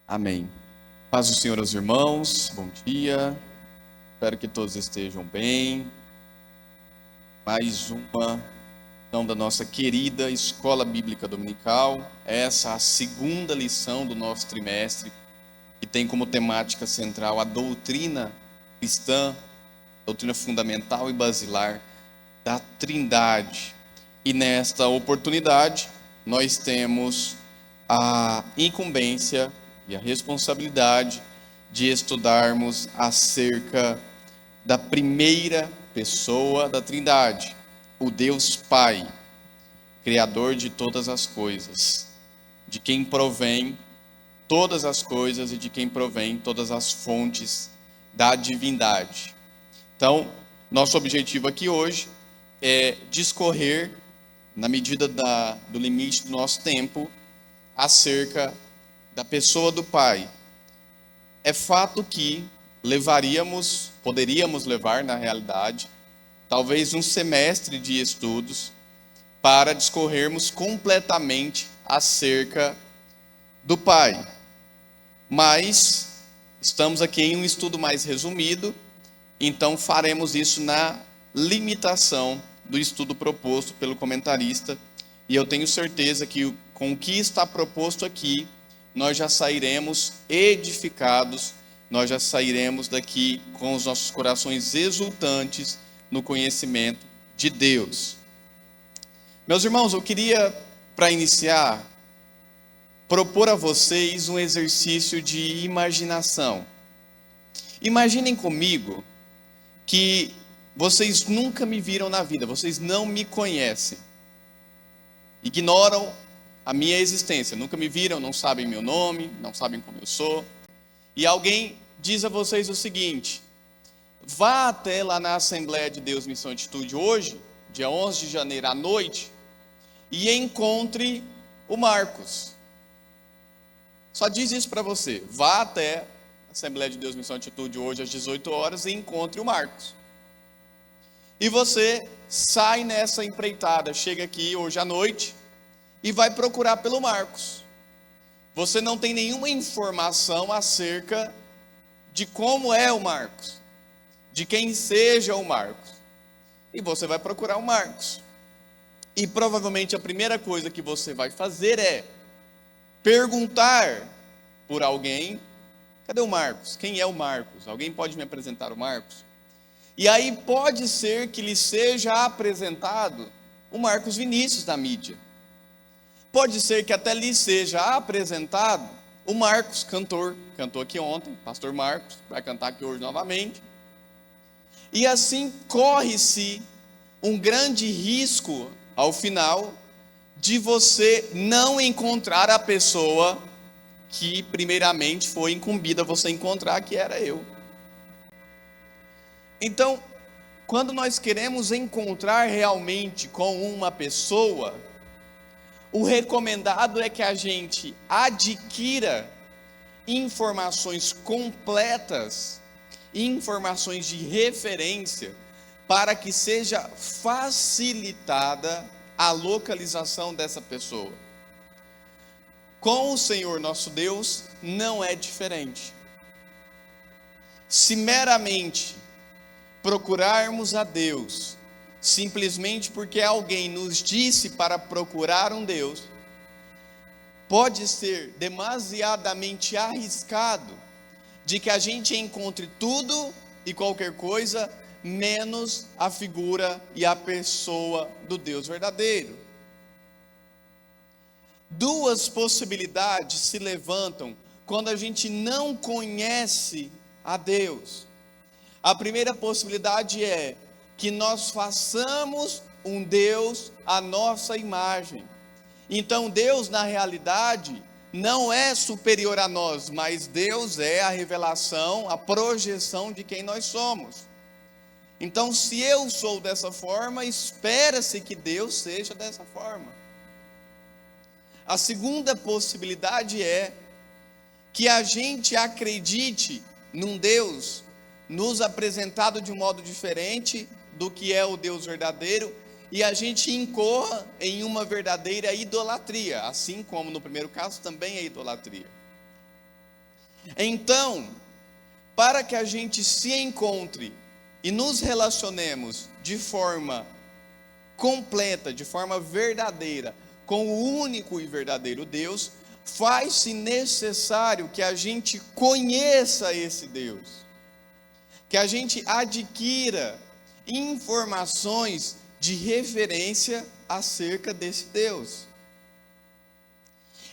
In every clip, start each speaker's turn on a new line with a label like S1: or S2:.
S1: Amém. Paz do Senhor aos irmãos, bom dia. Espero que todos estejam bem. Mais uma lição da nossa querida Escola Bíblica Dominical. Essa é a segunda lição do nosso trimestre, que tem como temática central a doutrina cristã, doutrina fundamental e basilar da Trindade. E nesta oportunidade, nós temos a incumbência e a responsabilidade de estudarmos acerca da primeira pessoa da Trindade, o Deus Pai, Criador de todas as coisas, de quem provém todas as coisas e de quem provém todas as fontes da divindade. Então, nosso objetivo aqui hoje é discorrer, na medida do limite do nosso tempo, acerca da pessoa do Pai. É fato que poderíamos levar, na realidade, talvez um semestre de estudos para discorrermos completamente acerca do Pai. Mas estamos aqui em um estudo mais resumido, então faremos isso na limitação do estudo proposto pelo comentarista, e eu tenho certeza que com o que está proposto aqui, nós já sairemos edificados, nós já sairemos daqui com os nossos corações exultantes no conhecimento de Deus. Meus irmãos, eu queria, para iniciar, propor a vocês um exercício de imaginação. Imaginem comigo que vocês nunca me viram na vida, vocês não me conhecem, ignoram a minha existência, nunca me viram, não sabem meu nome, não sabem como eu sou, e alguém diz a vocês o seguinte: vá até lá na Assembleia de Deus Missão e Atitude hoje, dia 11 de janeiro à noite, e encontre o Marcos. Só diz isso para você: vá até a Assembleia de Deus Missão e Atitude hoje às 18 horas e encontre o Marcos. E você sai nessa empreitada, chega aqui hoje à noite e vai procurar pelo Marcos. Você não tem nenhuma informação acerca de como é o Marcos, de quem seja o Marcos. E você vai procurar o Marcos. E provavelmente a primeira coisa que você vai fazer é perguntar por alguém: cadê o Marcos? Quem é o Marcos? Alguém pode me apresentar o Marcos? E aí pode ser que lhe seja apresentado o Marcos Vinícius da mídia. Pode ser que até lhe seja apresentado o Marcos, cantor, cantou aqui ontem, pastor Marcos, vai cantar aqui hoje novamente. E assim corre-se um grande risco, ao final, de você não encontrar a pessoa que primeiramente foi incumbida a você encontrar, que era eu. Então, quando nós queremos encontrar realmente com uma pessoa, o recomendado é que a gente adquira informações completas, informações de referência, para que seja facilitada a localização dessa pessoa. Com o Senhor nosso Deus não é diferente. Se meramente procurarmos a Deus simplesmente porque alguém nos disse para procurar um Deus, pode ser demasiadamente arriscado de que a gente encontre tudo e qualquer coisa menos a figura e a pessoa do Deus verdadeiro. Duas possibilidades se levantam quando a gente não conhece a Deus. A primeira possibilidade é que nós façamos um Deus à nossa imagem. Então Deus, na realidade, não é superior a nós, mas Deus é a revelação, a projeção de quem nós somos. Então, se eu sou dessa forma, espera-se que Deus seja dessa forma. A segunda possibilidade é que a gente acredite num Deus nos apresentado de um modo diferente do que é o Deus verdadeiro, e a gente incorra em uma verdadeira idolatria, assim como no primeiro caso também é idolatria. Então, para que a gente se encontre e nos relacionemos de forma completa, de forma verdadeira, com o único e verdadeiro Deus, faz-se necessário que a gente conheça esse Deus, que a gente adquira informações de referência acerca desse Deus.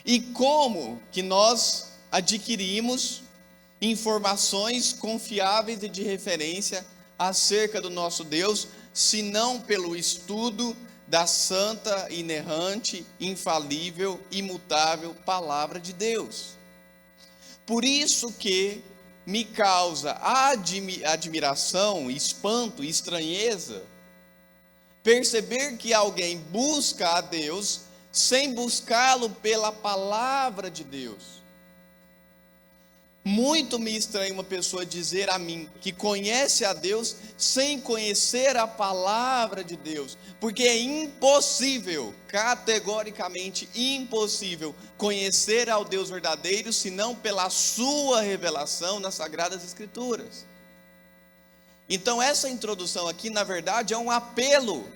S1: E como que nós adquirimos informações confiáveis e de referência acerca do nosso Deus, se não pelo estudo da santa, inerrante, infalível, imutável palavra de Deus? Por isso que me causa admiração, espanto, estranheza perceber que alguém busca a Deus sem buscá-lo pela palavra de Deus. Muito me estranha uma pessoa dizer a mim que conhece a Deus sem conhecer a palavra de Deus, porque é impossível, categoricamente impossível, conhecer ao Deus verdadeiro senão pela sua revelação nas Sagradas Escrituras. Então essa introdução aqui, na verdade, é um apelo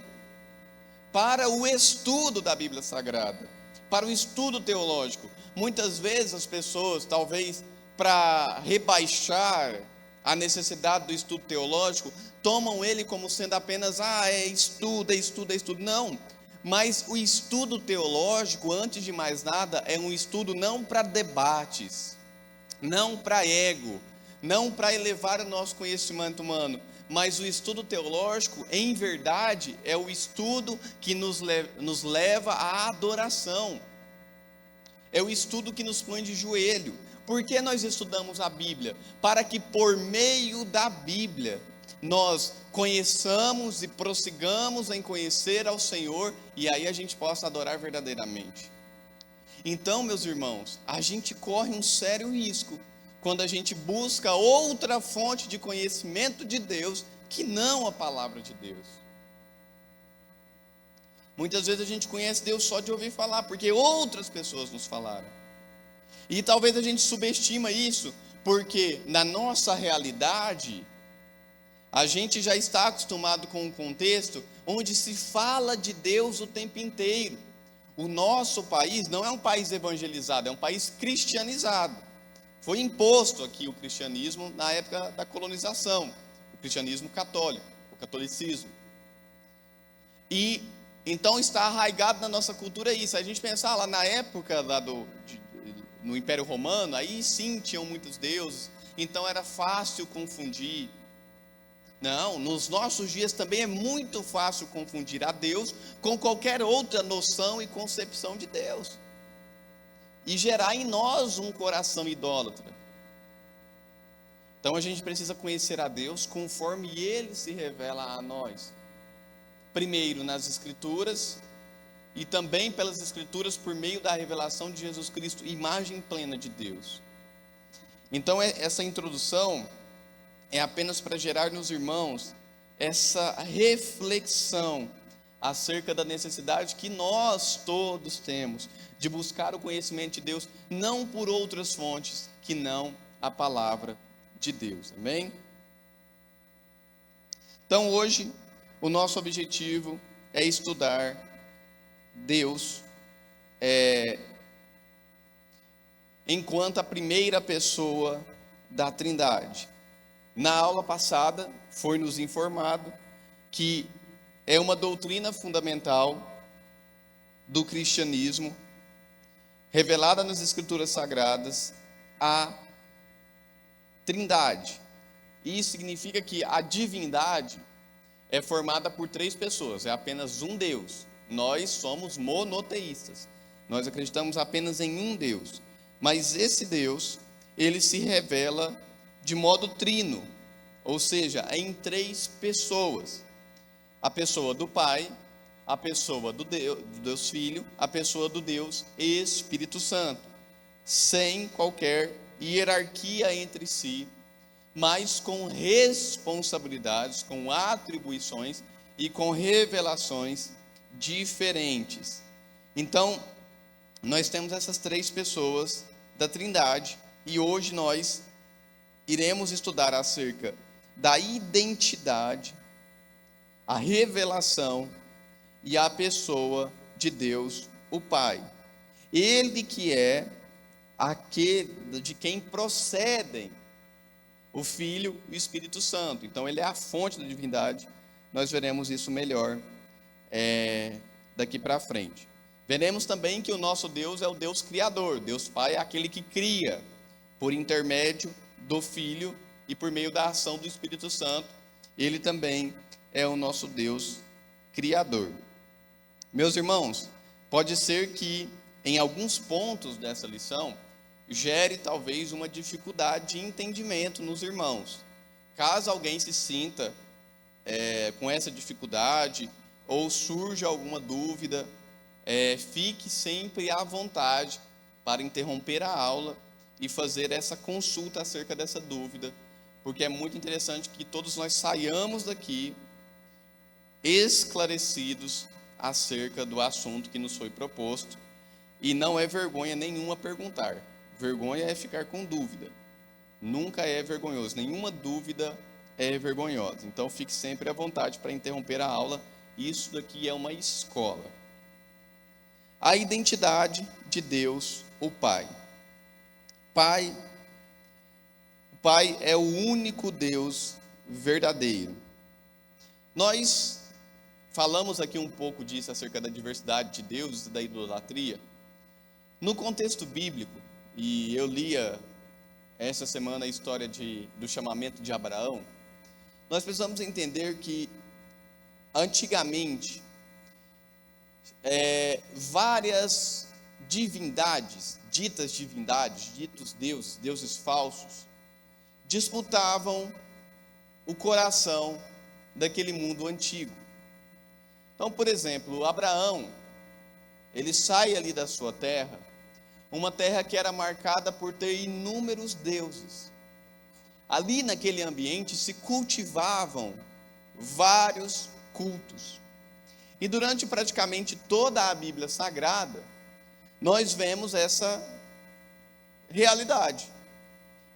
S1: para o estudo da Bíblia Sagrada, para o estudo teológico. Muitas vezes as pessoas, talvez para rebaixar a necessidade do estudo teológico, tomam ele como sendo apenas, é estudo. Não, mas o estudo teológico, antes de mais nada, é um estudo não para debates, não para ego, não para elevar o nosso conhecimento humano, mas o estudo teológico, em verdade, é o estudo que nos leva à adoração, é o estudo que nos põe de joelho. Por que nós estudamos a Bíblia? Para que por meio da Bíblia nós conheçamos e prossigamos em conhecer ao Senhor, e aí a gente possa adorar verdadeiramente. Então, meus irmãos, a gente corre um sério risco quando a gente busca outra fonte de conhecimento de Deus que não a palavra de Deus. Muitas vezes a gente conhece Deus só de ouvir falar, porque outras pessoas nos falaram. E talvez a gente subestima isso, porque na nossa realidade, a gente já está acostumado com um contexto onde se fala de Deus o tempo inteiro. O nosso país não é um país evangelizado, é um país cristianizado. Foi imposto aqui o cristianismo na época da colonização, o cristianismo católico, o catolicismo. E então está arraigado na nossa cultura isso. A gente pensar lá na época no Império Romano, aí sim tinham muitos deuses, então era fácil confundir. Não, nos nossos dias também é muito fácil confundir a Deus com qualquer outra noção e concepção de Deus, e gerar em nós um coração idólatra. Então a gente precisa conhecer a Deus conforme Ele se revela a nós. Primeiro nas Escrituras, e também pelas Escrituras por meio da revelação de Jesus Cristo, imagem plena de Deus. Então essa introdução é apenas para gerar nos irmãos essa reflexão acerca da necessidade que nós todos temos de buscar o conhecimento de Deus, não por outras fontes que não a palavra de Deus, amém? Então hoje o nosso objetivo é estudar Deus enquanto a primeira pessoa da Trindade. Na aula passada foi nos informado que é uma doutrina fundamental do cristianismo, revelada nas Escrituras Sagradas, a Trindade. Isso significa que a divindade é formada por três pessoas, é apenas um Deus. Nós somos monoteístas, nós acreditamos apenas em um Deus, mas esse Deus, ele se revela de modo trino, ou seja, em três pessoas: a pessoa do Pai, a pessoa do Deus Filho, a pessoa do Deus Espírito Santo, sem qualquer hierarquia entre si, mas com responsabilidades, com atribuições e com revelações diferentes. Então, nós temos essas três pessoas da Trindade, e hoje nós iremos estudar acerca da identidade, a revelação e a pessoa de Deus, o Pai. Ele que é aquele de quem procedem o Filho e o Espírito Santo. Então ele é a fonte da divindade. Nós veremos isso melhor daqui para frente. Veremos também que o nosso Deus é o Deus criador. Deus Pai é aquele que cria por intermédio do Filho e por meio da ação do Espírito Santo. Ele também é o nosso Deus criador. Meus irmãos, pode ser que em alguns pontos dessa lição gere talvez uma dificuldade de entendimento nos irmãos. Caso alguém se sinta com essa dificuldade ou surja alguma dúvida, fique sempre à vontade para interromper a aula e fazer essa consulta acerca dessa dúvida, porque é muito interessante que todos nós saiamos daqui esclarecidos acerca do assunto que nos foi proposto, e não é vergonha nenhuma perguntar. Vergonha é ficar com dúvida. Nunca é vergonhoso, nenhuma dúvida é vergonhosa. Então fique sempre à vontade para interromper a aula. Isso daqui é uma escola. A identidade de Deus, o Pai. O Pai é o único Deus verdadeiro. Nós falamos aqui um pouco disso acerca da diversidade de deuses e da idolatria. No contexto bíblico, e eu lia essa semana a história do chamamento de Abraão, nós precisamos entender que antigamente várias divindades, ditos deuses falsos, disputavam o coração daquele mundo antigo. Então, por exemplo, Abraão, ele sai ali da sua terra, uma terra que era marcada por ter inúmeros deuses. Ali naquele ambiente se cultivavam vários cultos. E durante praticamente toda a Bíblia Sagrada, nós vemos essa realidade.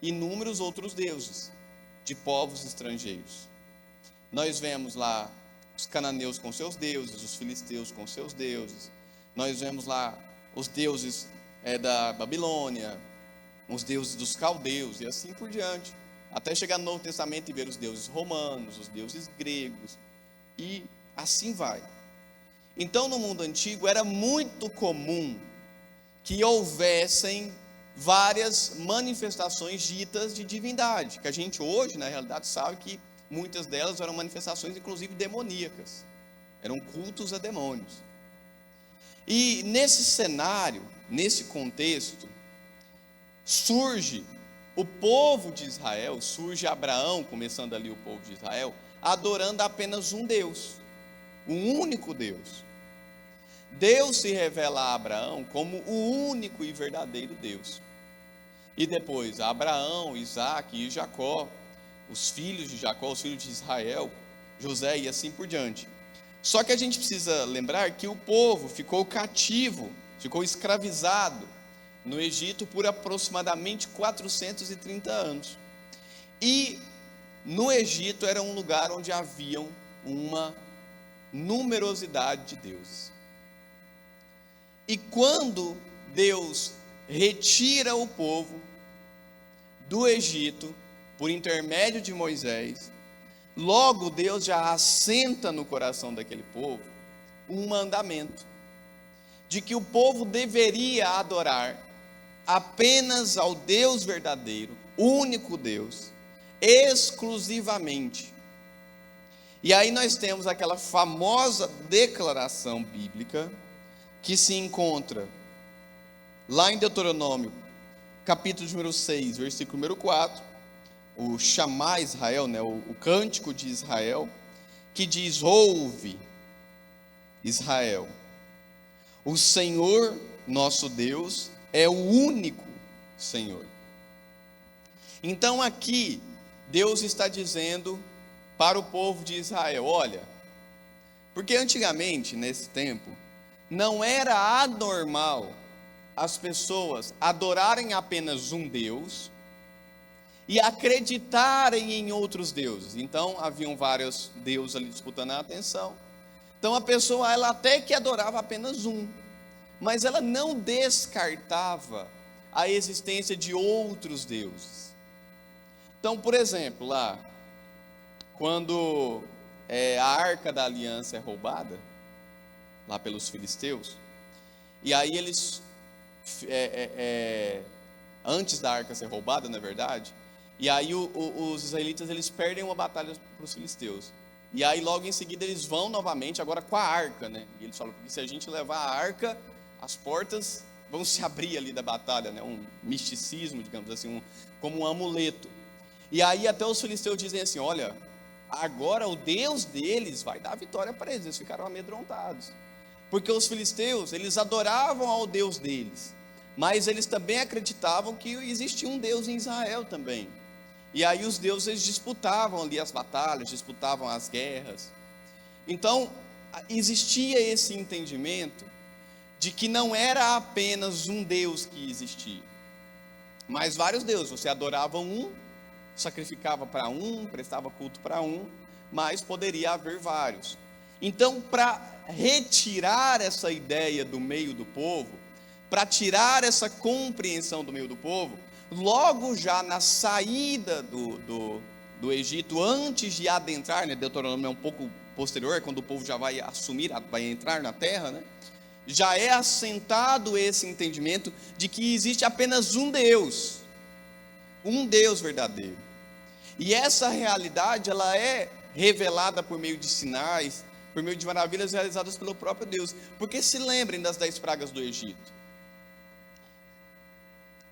S1: Inúmeros outros deuses de povos estrangeiros. Nós vemos lá os cananeus com seus deuses, os filisteus com seus deuses. Nós vemos lá os deuses da Babilônia, os deuses dos caldeus e assim por diante. Até chegar no Novo Testamento e ver os deuses romanos, os deuses gregos e assim vai. Então no mundo antigo era muito comum que houvessem várias manifestações ditas de divindade, que a gente hoje na realidade sabe que muitas delas eram manifestações inclusive demoníacas, eram cultos a demônios. E nesse cenário, nesse contexto, surge o povo de Israel, surge Abraão, começando ali o povo de Israel, adorando apenas um Deus, um único Deus. Deus se revela a Abraão como o único e verdadeiro Deus. E depois, Abraão, Isaac e Jacó, os filhos de Jacó, os filhos de Israel, José e assim por diante. Só que a gente precisa lembrar que o povo ficou cativo, ficou escravizado no Egito por aproximadamente 430 anos. E no Egito era um lugar onde haviam uma numerosidade de deuses. E quando Deus retira o povo do Egito, por intermédio de Moisés, logo Deus já assenta no coração daquele povo um mandamento, de que o povo deveria adorar apenas ao Deus verdadeiro, único Deus, exclusivamente. E aí nós temos aquela famosa declaração bíblica, que se encontra lá em Deuteronômio, capítulo número 6, versículo número 4, o Chamar Israel, o cântico de Israel, que diz: ouve, Israel, o Senhor nosso Deus é o único Senhor. Então aqui, Deus está dizendo para o povo de Israel: olha, porque antigamente, nesse tempo, não era anormal as pessoas adorarem apenas um Deus e acreditarem em outros deuses. Então, haviam vários deuses ali disputando a atenção. Então, a pessoa, ela até que adorava apenas um, mas ela não descartava a existência de outros deuses. Então, por exemplo, lá, quando a Arca da Aliança é roubada, lá pelos filisteus, e aí eles, antes da Arca ser roubada, na verdade, e aí os israelitas, eles perdem uma batalha para os filisteus, e aí logo em seguida eles vão novamente, agora com a Arca, né? E eles falam, porque se a gente levar a Arca, as portas vão se abrir ali da batalha, né? Um misticismo, digamos assim, como um amuleto. E aí até os filisteus dizem assim, olha, agora o Deus deles vai dar vitória para eles. Eles ficaram amedrontados, porque os filisteus, eles adoravam ao Deus deles, mas eles também acreditavam que existia um Deus em Israel também. E aí os deuses disputavam ali as batalhas, disputavam as guerras. Então existia esse entendimento de que não era apenas um Deus que existia, mas vários deuses. Você adorava um, sacrificava para um, prestava culto para um, mas poderia haver vários. Então, para retirar essa ideia do meio do povo, para tirar essa compreensão do meio do povo, logo já na saída do Egito, antes de adentrar, né, Deuteronômio é um pouco posterior, quando o povo já vai assumir, vai entrar na terra, né, já é assentado esse entendimento de que existe apenas um Deus verdadeiro. E essa realidade, ela é revelada por meio de sinais, por meio de maravilhas realizadas pelo próprio Deus. Porque se lembrem das 10 pragas do Egito.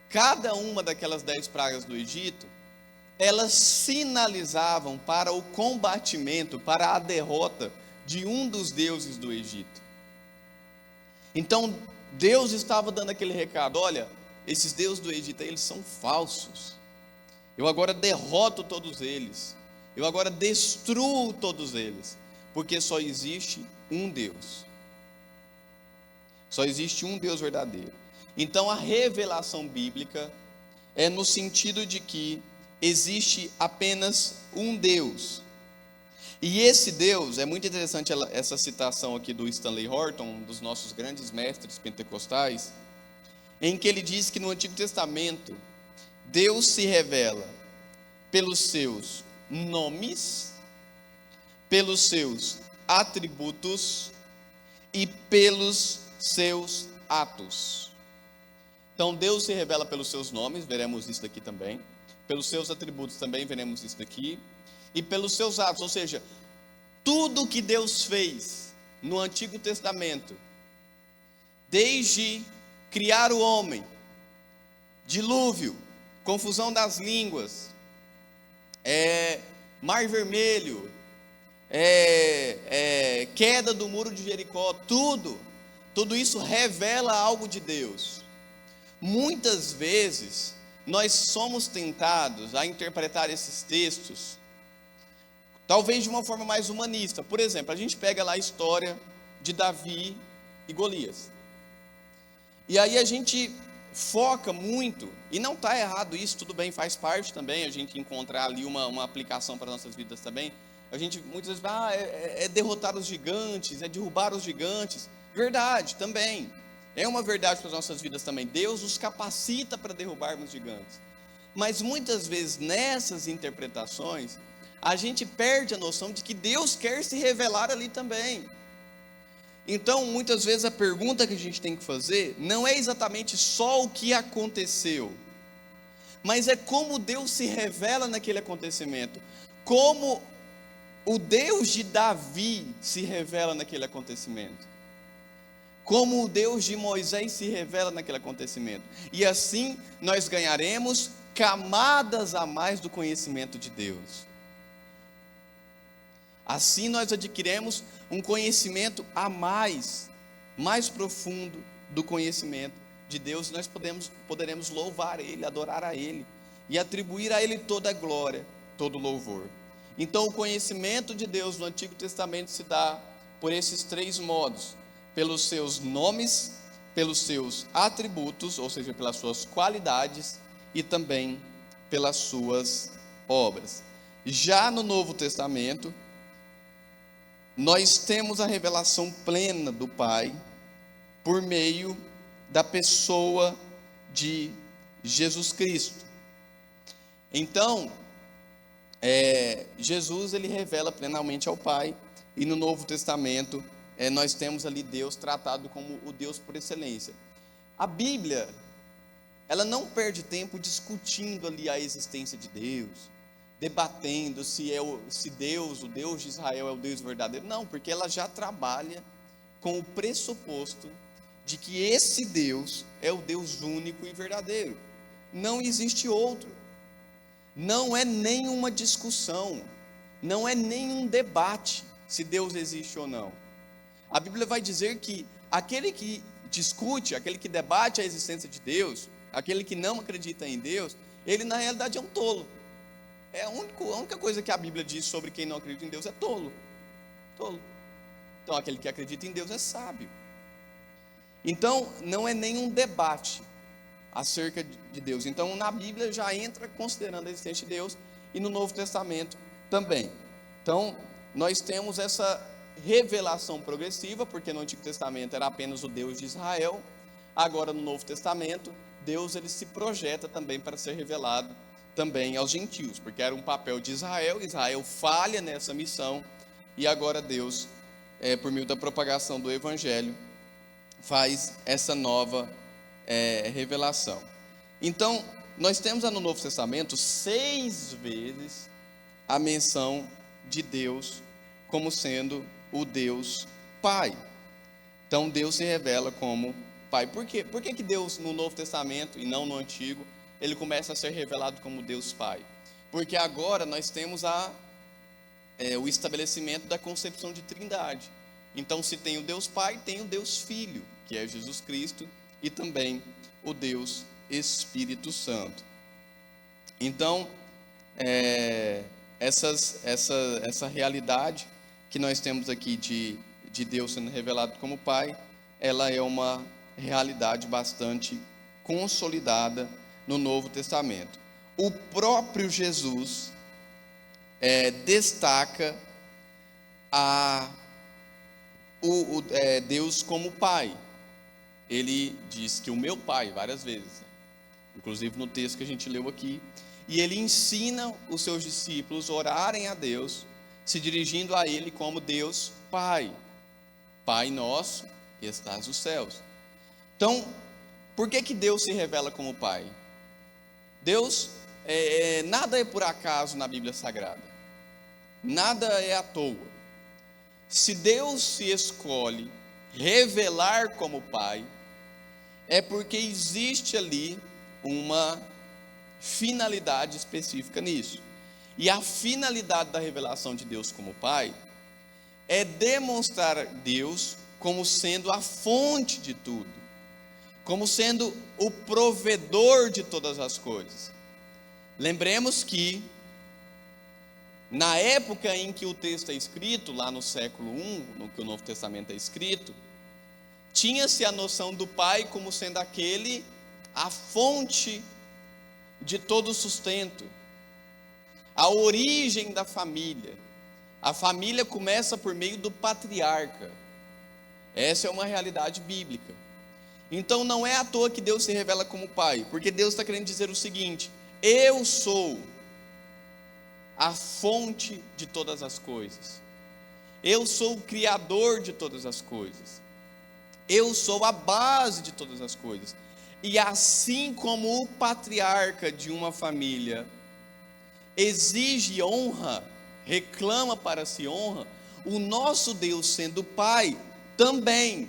S1: Cada uma daquelas 10 pragas do Egito, elas sinalizavam para o combatimento, para a derrota de um dos deuses do Egito. Então, Deus estava dando aquele recado, olha, esses deuses do Egito, eles são falsos. Eu agora derroto todos eles. Eu agora destruo todos eles. Porque só existe um Deus. Só existe um Deus verdadeiro. Então a revelação bíblica é no sentido de que existe apenas um Deus. E esse Deus, é muito interessante essa citação aqui do Stanley Horton, um dos nossos grandes mestres pentecostais, em que ele diz que no Antigo Testamento, Deus se revela pelos seus nomes, pelos seus atributos e pelos seus atos. Então Deus se revela pelos seus nomes, veremos isso daqui também, pelos seus atributos também veremos isso daqui, e pelos seus atos, ou seja, tudo que Deus fez no Antigo Testamento, desde criar o homem, dilúvio, confusão das línguas, Mar Vermelho, queda do muro de Jericó, tudo isso revela algo de Deus. Muitas vezes nós somos tentados a interpretar esses textos, talvez de uma forma mais humanista. Por exemplo, a gente pega lá a história de Davi e Golias, e aí a gente foca muito, e não está errado isso, tudo bem, faz parte também a gente encontrar ali uma aplicação para nossas vidas também. A gente muitas vezes é derrotar os gigantes, é derrubar os gigantes. Verdade, também. É uma verdade para as nossas vidas também. Deus nos capacita para derrubarmos gigantes. Mas muitas vezes nessas interpretações, a gente perde a noção de que Deus quer se revelar ali também. Então, muitas vezes a pergunta que a gente tem que fazer não é exatamente só o que aconteceu, mas é como Deus se revela naquele acontecimento, como o Deus de Davi se revela naquele acontecimento, como o Deus de Moisés se revela naquele acontecimento. E assim nós ganharemos camadas a mais do conhecimento de Deus. Assim nós adquiriremos um conhecimento a mais profundo do conhecimento de Deus. E nós poderemos louvar Ele, adorar a Ele e atribuir a Ele toda a glória, todo o louvor. Então o conhecimento de Deus no Antigo Testamento se dá por esses 3 modos: pelos seus nomes, pelos seus atributos, ou seja, pelas suas qualidades e também pelas suas obras. Já no Novo Testamento, nós temos a revelação plena do Pai por meio da pessoa de Jesus Cristo. Então, Jesus ele revela plenamente ao Pai, e no Novo Testamento nós temos ali Deus tratado como o Deus por excelência. A Bíblia, ela não perde tempo discutindo ali a existência de Deus, debatendo se Deus, o Deus de Israel é o Deus verdadeiro. Não, porque ela já trabalha com o pressuposto de que esse Deus é o Deus único e verdadeiro. Não existe outro. Não é nenhuma discussão, não é nenhum debate se Deus existe ou não. A Bíblia vai dizer que aquele que discute, aquele que debate a existência de Deus, aquele que não acredita em Deus, ele na realidade é um tolo. É a única coisa que a Bíblia diz sobre quem não acredita em Deus é tolo. Tolo. Então aquele que acredita em Deus é sábio. Então não é nenhum debate acerca de Deus. Então na Bíblia já entra considerando a existência de Deus, e no Novo Testamento também. Então nós temos essa revelação progressiva, porque no Antigo Testamento era apenas o Deus de Israel. Agora no Novo Testamento, Deus ele se projeta também para ser revelado também aos gentios, porque era um papel de Israel. Israel falha nessa missão, e agora Deus, por meio da propagação do Evangelho, faz essa nova revelação. Então, nós temos no Novo Testamento 6 vezes a menção de Deus como sendo o Deus Pai. Então, Deus se revela como Pai. Por quê? Por que Deus no Novo Testamento e não no Antigo, ele começa a ser revelado como Deus Pai? Porque agora nós temos o estabelecimento da concepção de trindade. Então, se tem o Deus Pai, tem o Deus Filho, que é Jesus Cristo, e também o Deus Espírito Santo. Então, essa realidade que nós temos aqui de Deus sendo revelado como Pai, ela é uma realidade bastante consolidada no Novo Testamento. O próprio Jesus destaca Deus como Pai. Ele diz que o meu Pai, várias vezes, inclusive no texto que a gente leu aqui, e ele ensina os seus discípulos a orarem a Deus, se dirigindo a Ele como Deus Pai. Pai nosso que estás nos céus. Então, por que Deus se revela como Pai? Deus, nada é por acaso na Bíblia Sagrada. Nada é à toa. Se Deus se escolhe revelar como Pai, é porque existe ali uma finalidade específica nisso. E a finalidade da revelação de Deus como Pai é demonstrar Deus como sendo a fonte de tudo, como sendo o provedor de todas as coisas. Lembremos que na época em que o texto é escrito, lá no século I, no que o Novo Testamento é escrito, tinha-se a noção do Pai como sendo a fonte de todo o sustento, a origem da família. A família começa por meio do patriarca. Essa é uma realidade bíblica. Então não é à toa que Deus se revela como Pai, porque Deus está querendo dizer o seguinte: eu sou a fonte de todas as coisas, eu sou o criador de todas as coisas, eu sou a base de todas as coisas. E assim como o patriarca de uma família exige honra, reclama para si honra, o nosso Deus, sendo Pai, também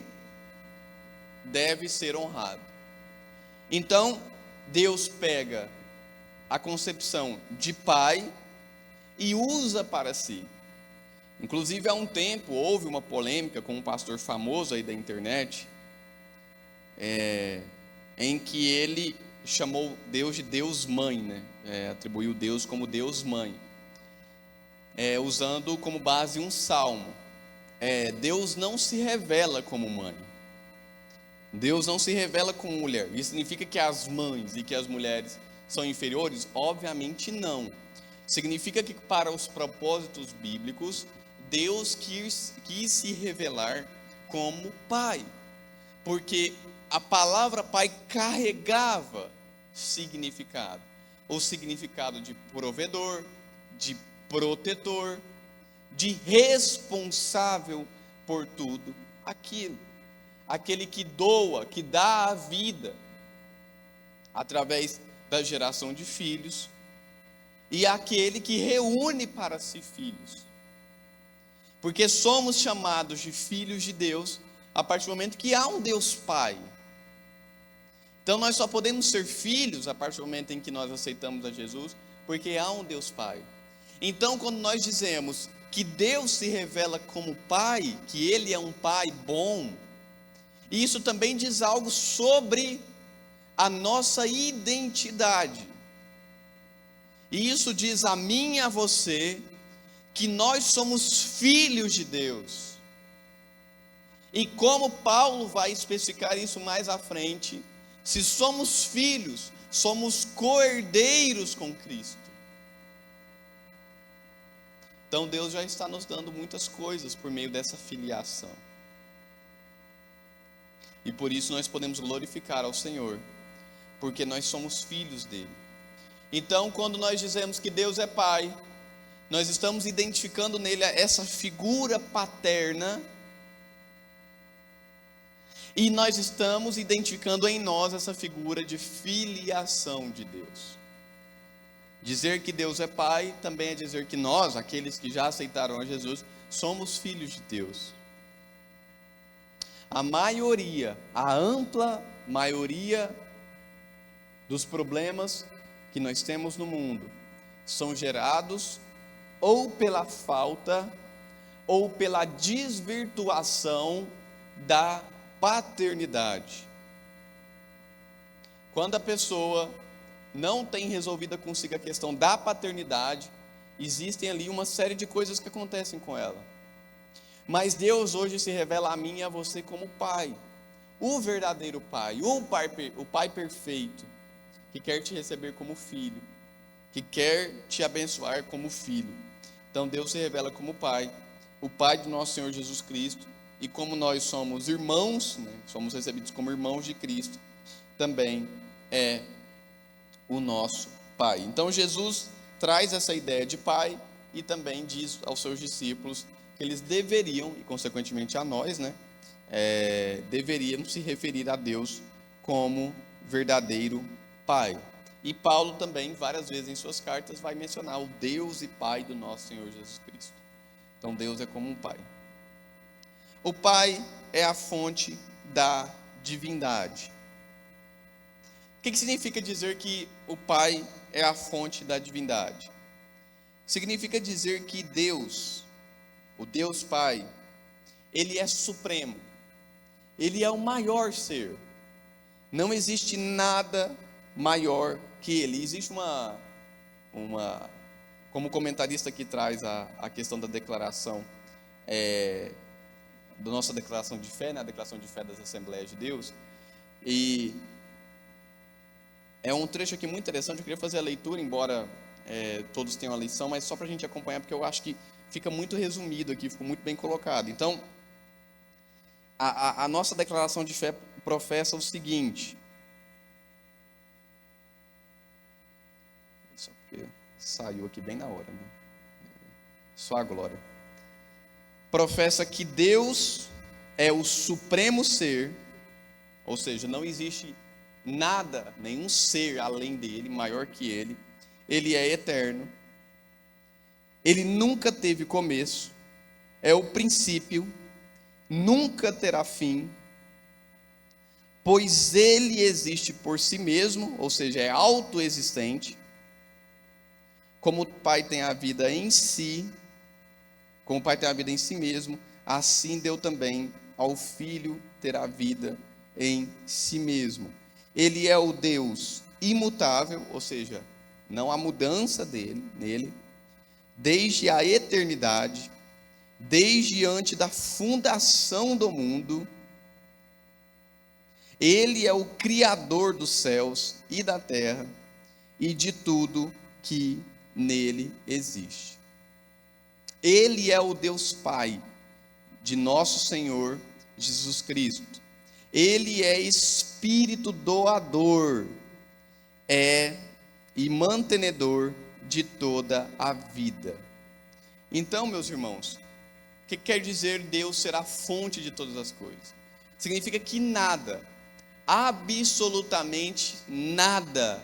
S1: deve ser honrado. Então, Deus pega a concepção de Pai e usa para si. Inclusive, há um tempo, houve uma polêmica com um pastor famoso aí da internet, em que ele chamou Deus de Deus Mãe, né? Atribuiu Deus como Deus Mãe, usando como base um salmo. Deus não se revela como mãe. Deus não se revela como mulher. Isso significa que as mães e que as mulheres são inferiores? Obviamente não. Significa que, para os propósitos bíblicos, Deus quis se revelar como pai, porque a palavra pai carregava significado, o significado de provedor, de protetor, de responsável por tudo aquilo, aquele que doa, que dá a vida através da geração de filhos, e aquele que reúne para si filhos, porque somos chamados de filhos de Deus a partir do momento que há um Deus Pai. Então nós só podemos ser filhos a partir do momento em que nós aceitamos a Jesus, porque há um Deus Pai. Então, quando nós dizemos que Deus se revela como Pai, que Ele é um Pai bom, isso também diz algo sobre a nossa identidade. E isso diz a mim e a você que nós somos filhos de Deus. E como Paulo vai especificar isso mais à frente, se somos filhos, somos co-herdeiros com Cristo. Então Deus já está nos dando muitas coisas por meio dessa filiação. E por isso nós podemos glorificar ao Senhor, porque nós somos filhos dele. Então, quando nós dizemos que Deus é Pai, nós estamos identificando nele essa figura paterna, e nós estamos identificando em nós essa figura de filiação de Deus. Dizer que Deus é Pai também é dizer que nós, aqueles que já aceitaram a Jesus, somos filhos de Deus. A maioria, a ampla maioria dos problemas que nós temos no mundo são gerados ou pela falta ou pela desvirtuação da paternidade. Quando a pessoa não tem resolvida consigo a questão da paternidade, existem ali uma série de coisas que acontecem com ela. Mas Deus hoje se revela a mim e a você como Pai, o verdadeiro Pai, o Pai perfeito, que quer te receber como filho, que quer te abençoar como filho. Então Deus se revela como Pai, o Pai do nosso Senhor Jesus Cristo, e como nós somos irmãos, né, somos recebidos como irmãos de Cristo, também é o nosso Pai. Então Jesus traz essa ideia de Pai e também diz aos seus discípulos que eles deveriam, e consequentemente a nós, né, deveriam se referir a Deus como verdadeiro Pai. E Paulo também, várias vezes em suas cartas, vai mencionar o Deus e Pai do nosso Senhor Jesus Cristo. Então Deus é como um Pai. O Pai é a fonte da divindade. O que significa dizer que o Pai é a fonte da divindade? Significa dizer que Deus, o Deus Pai, Ele é supremo. Ele é o maior ser. Não existe nada maior que Ele. Existe como o comentarista que traz a questão da declaração, da nossa declaração de fé, né, a declaração de fé das Assembleias de Deus, e é um trecho aqui muito interessante. Eu queria fazer a leitura, embora todos tenham a lição, mas só para a gente acompanhar, porque eu acho que fica muito resumido aqui, ficou muito bem colocado. Então, a nossa declaração de fé professa o seguinte, só porque saiu aqui bem na hora, né? Só a glória. Professa que Deus é o supremo ser, ou seja, não existe nada, nenhum ser além dele, maior que ele. Ele é eterno. Ele nunca teve começo. É o princípio. Nunca terá fim. Pois ele existe por si mesmo, ou seja, é autoexistente. Como o Pai tem a vida em si, como o Pai tem a vida em si mesmo, assim deu também ao Filho ter a vida em si mesmo. Ele é o Deus imutável, ou seja, não há mudança nele, desde a eternidade, desde antes da fundação do mundo, Ele é o Criador dos céus e da terra e de tudo que nele existe. Ele é o Deus Pai de nosso Senhor Jesus Cristo. Ele é Espírito doador, e mantenedor de toda a vida. Então, meus irmãos, o que quer dizer Deus será a fonte de todas as coisas? Significa que nada, absolutamente nada,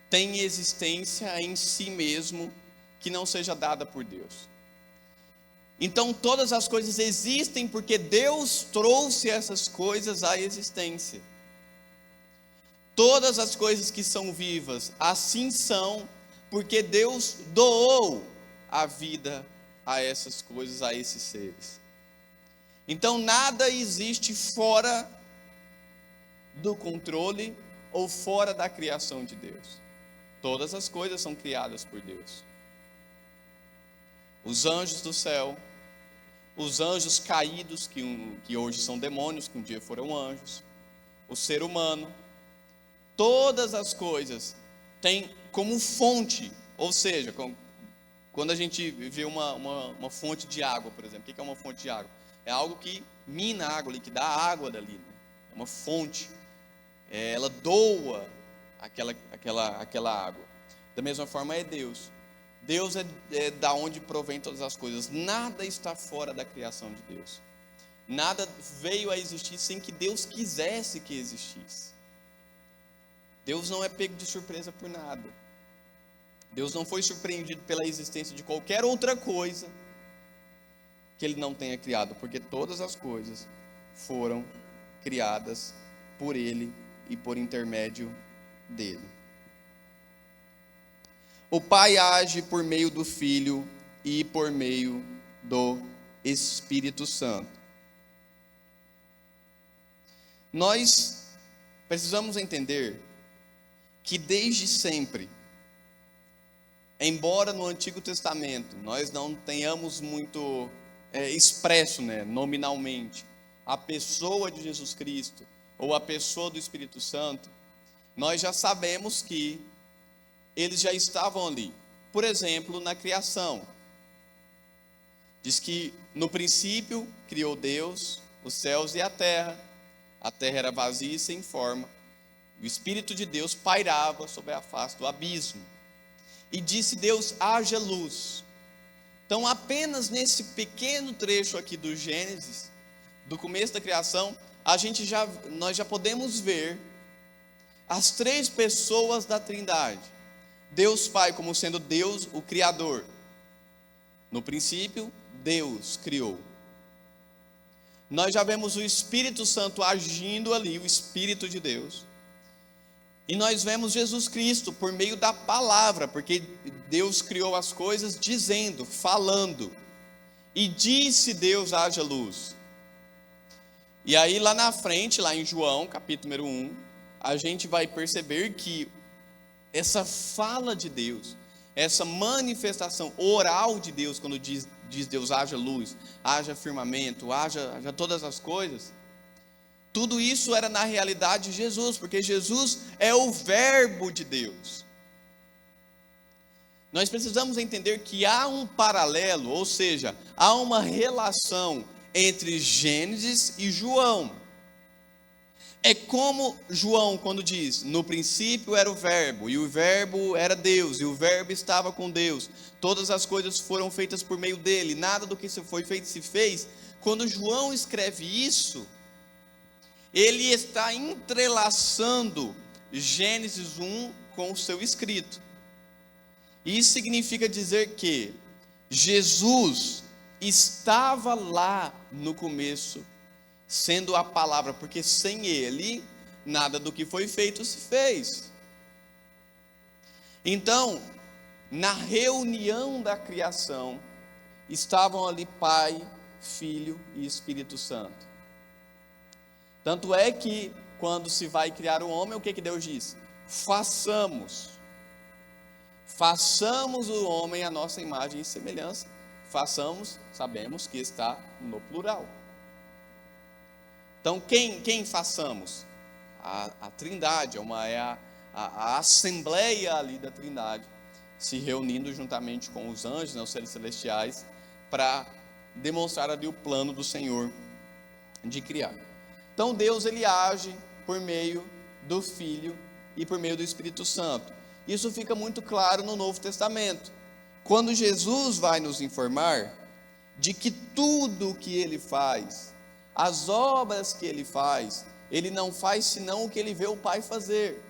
S1: tem existência em si mesmo que não seja dada por Deus. Então todas as coisas existem porque Deus trouxe essas coisas à existência. Todas as coisas que são vivas, assim são, porque Deus doou a vida a essas coisas, a esses seres. Então nada existe fora do controle ou fora da criação de Deus. Todas as coisas são criadas por Deus. Os anjos do céu, os anjos caídos, que hoje são demônios, que um dia foram anjos, o ser humano, todas as coisas têm como fonte, ou seja, quando a gente vê uma fonte de água, por exemplo, o que é uma fonte de água? É algo que mina a água ali, que dá a água dali, né? É uma fonte, ela doa aquela água. Da mesma forma é Deus. Deus é da onde provém todas as coisas. Nada está fora da criação de Deus. Nada veio a existir sem que Deus quisesse que existisse. Deus não é pego de surpresa por nada. Deus não foi surpreendido pela existência de qualquer outra coisa que Ele não tenha criado, porque todas as coisas foram criadas por Ele e por intermédio dele. O Pai age por meio do Filho e por meio do Espírito Santo. Nós precisamos entender que desde sempre, embora no Antigo Testamento nós não tenhamos muito expresso, nominalmente, a pessoa de Jesus Cristo ou a pessoa do Espírito Santo, nós já sabemos que eles já estavam ali. Por exemplo, na criação. Diz que no princípio criou Deus os céus e a terra era vazia e sem forma. O Espírito de Deus pairava sobre a face do abismo. E disse Deus: haja luz. Então, apenas nesse pequeno trecho aqui do Gênesis, do começo da criação, nós já podemos ver as três pessoas da Trindade. Deus Pai como sendo Deus, o Criador. No princípio, Deus criou. Nós já vemos o Espírito Santo agindo ali, o Espírito de Deus. E nós vemos Jesus Cristo por meio da palavra, porque Deus criou as coisas dizendo, falando. E disse Deus: haja luz. E aí lá na frente, lá em João, capítulo número 1, a gente vai perceber que essa fala de Deus, essa manifestação oral de Deus, quando diz Deus: haja luz, haja firmamento, haja todas as coisas, tudo isso era na realidade Jesus, porque Jesus é o verbo de Deus. Nós precisamos entender que há um paralelo, ou seja, há uma relação entre Gênesis e João. É como João quando diz: no princípio era o verbo, e o verbo era Deus, e o verbo estava com Deus, todas as coisas foram feitas por meio dele, nada do que foi feito se fez. Quando João escreve isso, ele está entrelaçando Gênesis 1 com o seu escrito. Isso significa dizer que Jesus estava lá no começo, sendo a palavra, porque sem ele, nada do que foi feito se fez. Então, na reunião da criação, estavam ali Pai, Filho e Espírito Santo. Tanto é que, quando se vai criar o homem, o que Deus diz? Façamos o homem à nossa imagem e semelhança. Façamos, sabemos que está no plural. Então, quem façamos? a Trindade, a assembleia ali da Trindade, se reunindo juntamente com os anjos, né, os seres celestiais, para demonstrar ali o plano do Senhor de criar. Então Deus, ele age por meio do Filho e por meio do Espírito Santo. Isso fica muito claro no Novo Testamento, quando Jesus vai nos informar de que tudo o que ele faz, as obras que ele faz, ele não faz senão o que ele vê o Pai fazer,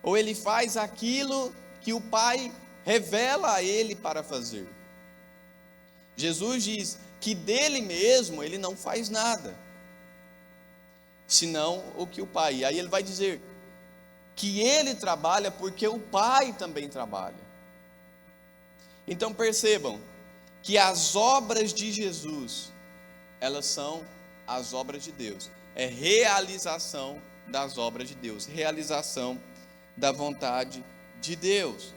S1: ou ele faz aquilo que o Pai revela a ele para fazer. Jesus diz que dele mesmo ele não faz nada, senão o que o Pai. E aí ele vai dizer que ele trabalha porque o Pai também trabalha. Então percebam que as obras de Jesus, elas são as obras de Deus. É realização das obras de Deus, realização da vontade de Deus.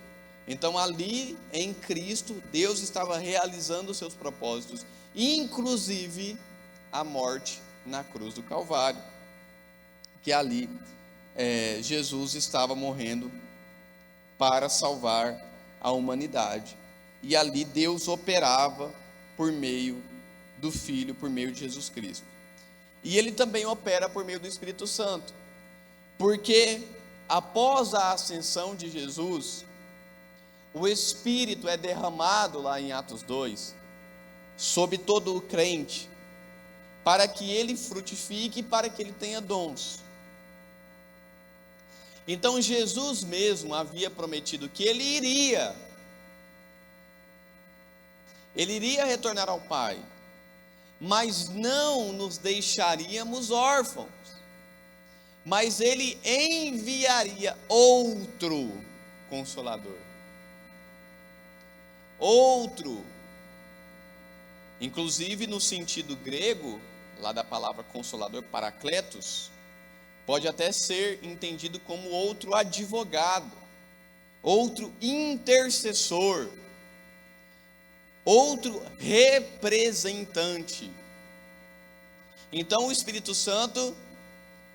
S1: Então ali em Cristo, Deus estava realizando os seus propósitos, inclusive a morte na cruz do Calvário, que ali Jesus estava morrendo para salvar a humanidade. E ali Deus operava por meio do Filho, por meio de Jesus Cristo. E ele também opera por meio do Espírito Santo, porque após a ascensão de Jesus, o Espírito é derramado lá em Atos 2, sobre todo o crente, para que ele frutifique e para que ele tenha dons. Então Jesus mesmo havia prometido que ele iria retornar ao Pai, mas não nos deixaríamos órfãos, mas ele enviaria outro Consolador. Outro, inclusive no sentido grego, lá da palavra Consolador, Paracletos, pode até ser entendido como outro advogado, outro intercessor, outro representante. Então o Espírito Santo,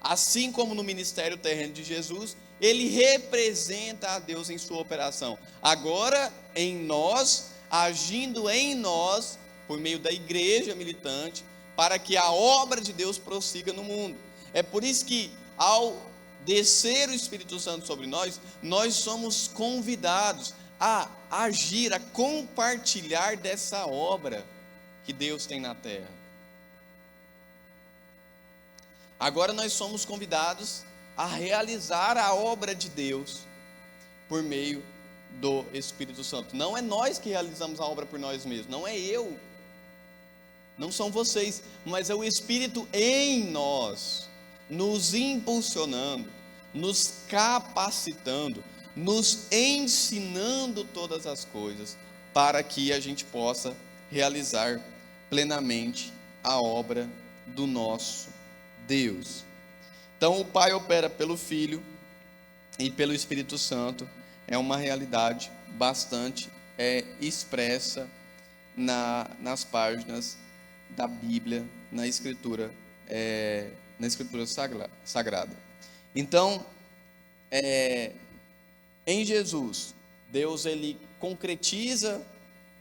S1: assim como no ministério terreno de Jesus, ele representa a Deus em sua operação, agora em nós, agindo em nós, por meio da igreja militante, para que a obra de Deus prossiga no mundo. É por isso que ao descer o Espírito Santo sobre nós, nós somos convidados a agir, a compartilhar dessa obra que Deus tem na terra. Agora nós somos convidados a realizar a obra de Deus por meio do Espírito Santo. Não é nós que realizamos a obra por nós mesmos, não é eu, não são vocês, mas é o Espírito em nós, nos impulsionando, nos capacitando, nos ensinando todas as coisas, para que a gente possa realizar plenamente a obra do nosso Deus. Então o Pai opera pelo Filho e pelo Espírito Santo, é uma realidade bastante expressa nas páginas da Bíblia, na Escritura Sagrada. Então, em Jesus, Deus ele concretiza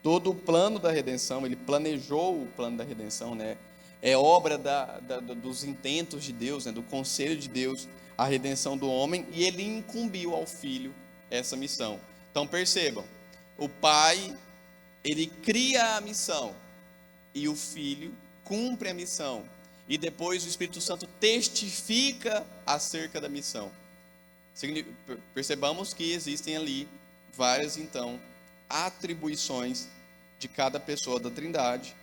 S1: todo o plano da redenção, ele planejou o plano da redenção, né? É obra dos intentos de Deus, né? Do conselho de Deus, a redenção do homem, e ele incumbiu ao Filho essa missão. Então percebam, o Pai, ele cria a missão, e o Filho cumpre a missão, e depois o Espírito Santo testifica acerca da missão. Percebamos que existem ali várias, então, atribuições de cada pessoa da Trindade,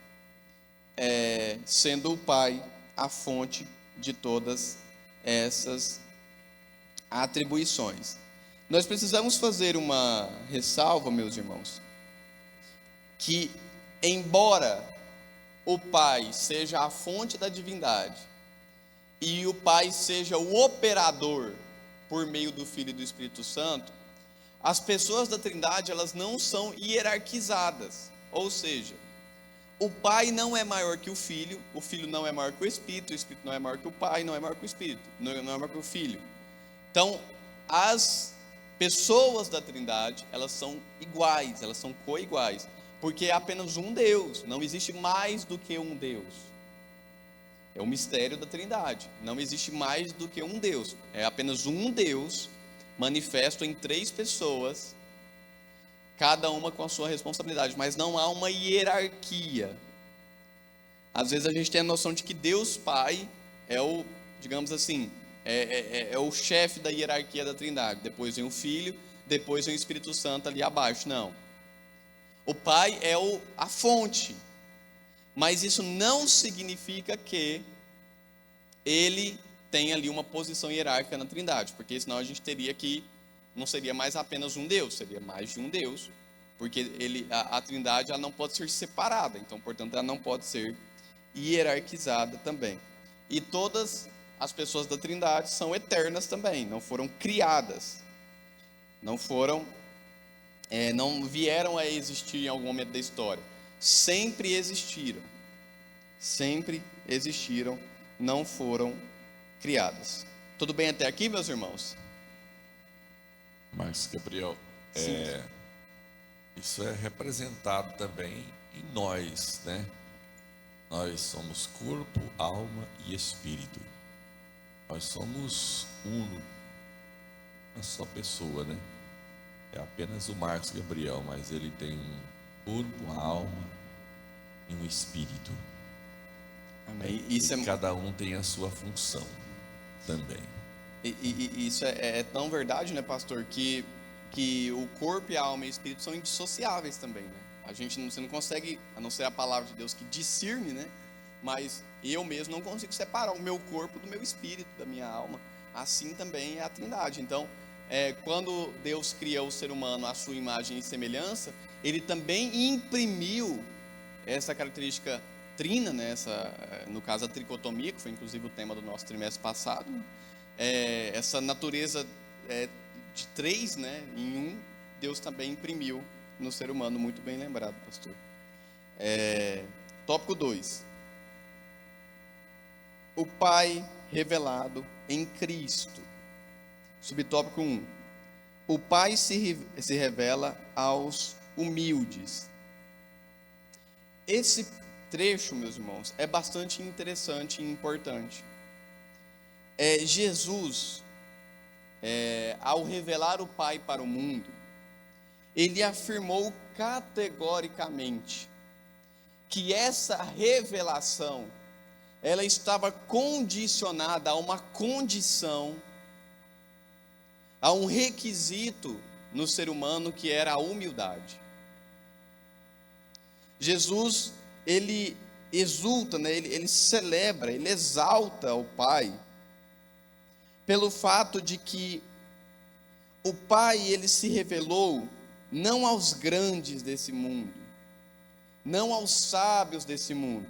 S1: sendo o Pai a fonte de todas essas atribuições. Nós precisamos fazer uma ressalva, meus irmãos, que embora o Pai seja a fonte da divindade e o Pai seja o operador por meio do Filho e do Espírito Santo, as pessoas da Trindade, elas não são hierarquizadas, ou seja, o Pai não é maior que o Filho não é maior que o Espírito não é maior que o Pai, não é maior que o Espírito, não é maior que o Filho. Então, as pessoas da Trindade, elas são iguais, elas são coiguais, porque é apenas um Deus, não existe mais do que um Deus. É o mistério da Trindade, não existe mais do que um Deus, é apenas um Deus manifesto em três pessoas, cada uma com a sua responsabilidade, mas não há uma hierarquia. Às vezes a gente tem a noção de que Deus Pai é o, digamos assim, é o chefe da hierarquia da Trindade, depois vem o Filho, depois vem o Espírito Santo ali abaixo. Não, o Pai é a fonte, mas isso não significa que ele tem ali uma posição hierárquica na Trindade, porque senão a gente teria que, não seria mais apenas um Deus, seria mais de um Deus, porque a Trindade ela não pode ser separada, então portanto ela não pode ser hierarquizada também. E todas as pessoas da Trindade são eternas também, não foram criadas, não vieram a existir em algum momento da história, sempre existiram, não foram criadas. Tudo bem até aqui, meus irmãos?
S2: Mas, Gabriel,
S1: Sim.
S2: isso é representado também em nós, né? Nós somos corpo, alma e espírito. Nós somos uma só pessoa, né? É apenas o Marcos Gabriel, mas ele tem um corpo, uma alma e um espírito.
S1: Amém.
S2: E cada um tem a sua função também.
S1: Isso é tão verdade, né, pastor, que o corpo e a alma e o espírito são indissociáveis também, né? Você não consegue, a não ser a palavra de Deus que discerne, né? Mas eu mesmo não consigo separar o meu corpo do meu espírito, da minha alma. Assim também é a Trindade. Então, quando Deus cria o ser humano à sua imagem e semelhança, Ele também imprimiu essa característica trina, né? No caso a tricotomia, que foi inclusive o tema do nosso trimestre passado, né? Essa natureza de três, né, em um, Deus também imprimiu no ser humano, muito bem lembrado, pastor. Tópico 2. O Pai revelado em Cristo. Subtópico 1. O Pai se revela aos humildes. Esse trecho, meus irmãos, é bastante interessante e importante. Jesus, ao revelar o Pai para o mundo, ele afirmou categoricamente que essa revelação, ela estava condicionada a uma condição, a um requisito no ser humano que era a humildade. Jesus, ele exulta, né? ele celebra, ele exalta o Pai, pelo fato de que o Pai, ele se revelou não aos grandes desse mundo, não aos sábios desse mundo.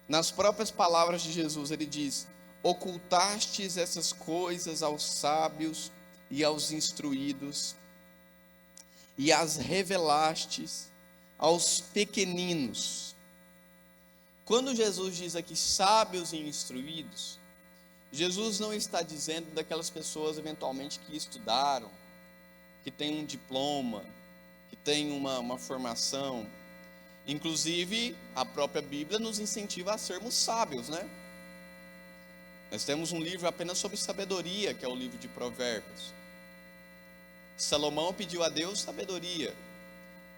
S1: Nas próprias palavras de Jesus, ele diz: ocultastes essas coisas aos sábios e aos instruídos, e as revelastes aos pequeninos. Quando Jesus diz aqui sábios e instruídos, Jesus não está dizendo daquelas pessoas eventualmente que estudaram, que têm um diploma, que têm uma formação. Inclusive, a própria Bíblia nos incentiva a sermos sábios, né? Nós temos um livro apenas sobre sabedoria, que é o livro de Provérbios. Salomão pediu a Deus sabedoria.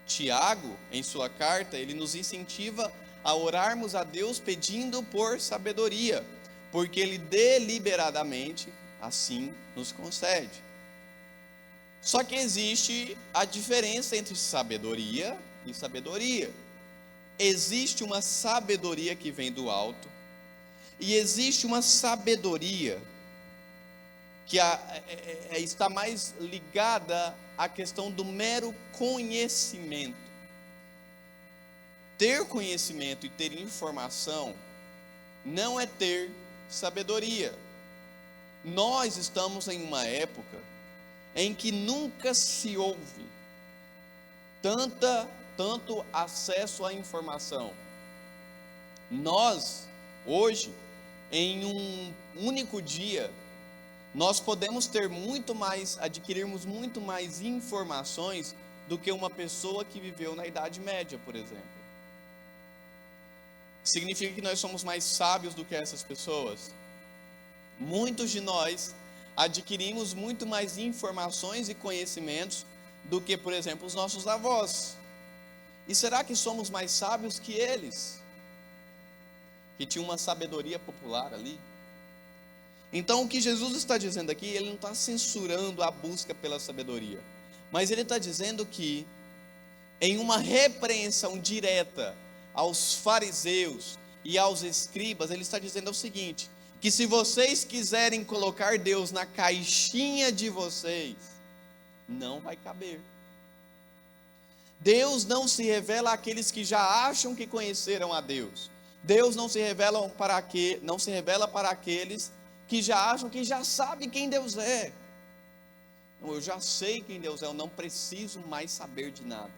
S1: Tiago, em sua carta, ele nos incentiva a orarmos a Deus pedindo por sabedoria, porque Ele deliberadamente assim nos concede. Só que existe a diferença entre sabedoria e sabedoria. Existe uma sabedoria que vem do alto, e existe uma sabedoria que está mais ligada à questão do mero conhecimento. Ter conhecimento e ter informação não é ter sabedoria. Nós estamos em uma época em que nunca se houve tanto acesso à informação, Nós, hoje, em um único dia, nós podemos adquirirmos muito mais informações do que uma pessoa que viveu na Idade Média, por exemplo. Significa que nós somos mais sábios do que essas pessoas? Muitos de nós adquirimos muito mais informações e conhecimentos do que, por exemplo, os nossos avós. E será que somos mais sábios que eles? Que tinha uma sabedoria popular ali? Então, o que Jesus está dizendo aqui, ele não está censurando a busca pela sabedoria, mas ele está dizendo que, em uma repreensão direta aos fariseus e aos escribas, ele está dizendo o seguinte: que se vocês quiserem colocar Deus na caixinha de vocês, não vai caber. Deus não se revela àqueles que já acham que conheceram a Deus. Deus não se revela para aqueles que já acham que já sabem quem Deus é. Não, eu já sei quem Deus é, eu não preciso mais saber de nada.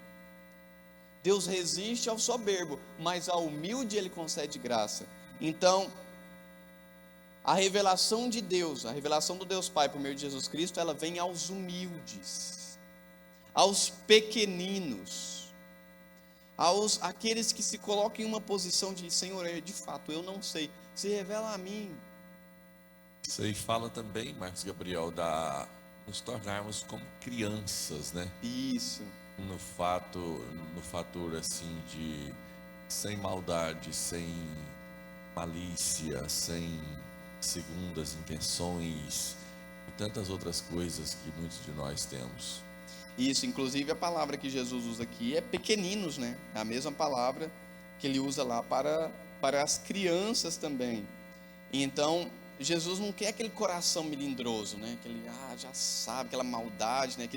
S1: Deus resiste ao soberbo, mas ao humilde ele concede graça. Então, a revelação de Deus, a revelação do Deus Pai por meio de Jesus Cristo, ela vem aos humildes, aos pequeninos, aqueles que se colocam em uma posição de: Senhor, de fato, eu não sei, se revela a mim.
S2: Isso aí fala também, Marcos Gabriel, nos tornarmos como crianças, né?
S1: Isso.
S2: No fator assim de sem maldade, sem malícia, sem segundas intenções e tantas outras coisas que muitos de nós temos.
S1: Isso, inclusive a palavra que Jesus usa aqui é pequeninos, né? É a mesma palavra que ele usa lá para as crianças também. E então, Jesus não quer aquele coração melindroso, né? Aquele, já sabe, aquela maldade, né?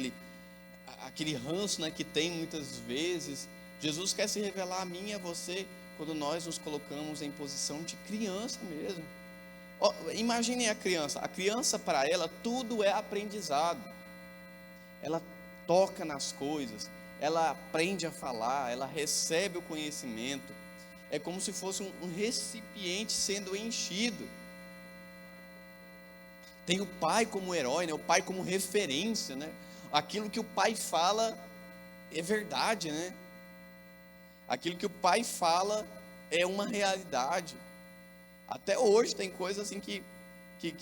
S1: Aquele ranço, né, que tem muitas vezes. Jesus quer se revelar a mim e a você quando nós nos colocamos em posição de criança mesmo. Imaginem a criança, para ela tudo é aprendizado. Ela toca nas coisas, ela aprende a falar, ela recebe o conhecimento. É como se fosse um recipiente sendo enchido. Tem o pai como herói, né? O pai como referência, né? Aquilo que o pai fala é verdade, né? Aquilo que o pai fala é uma realidade. Até hoje tem coisas assim que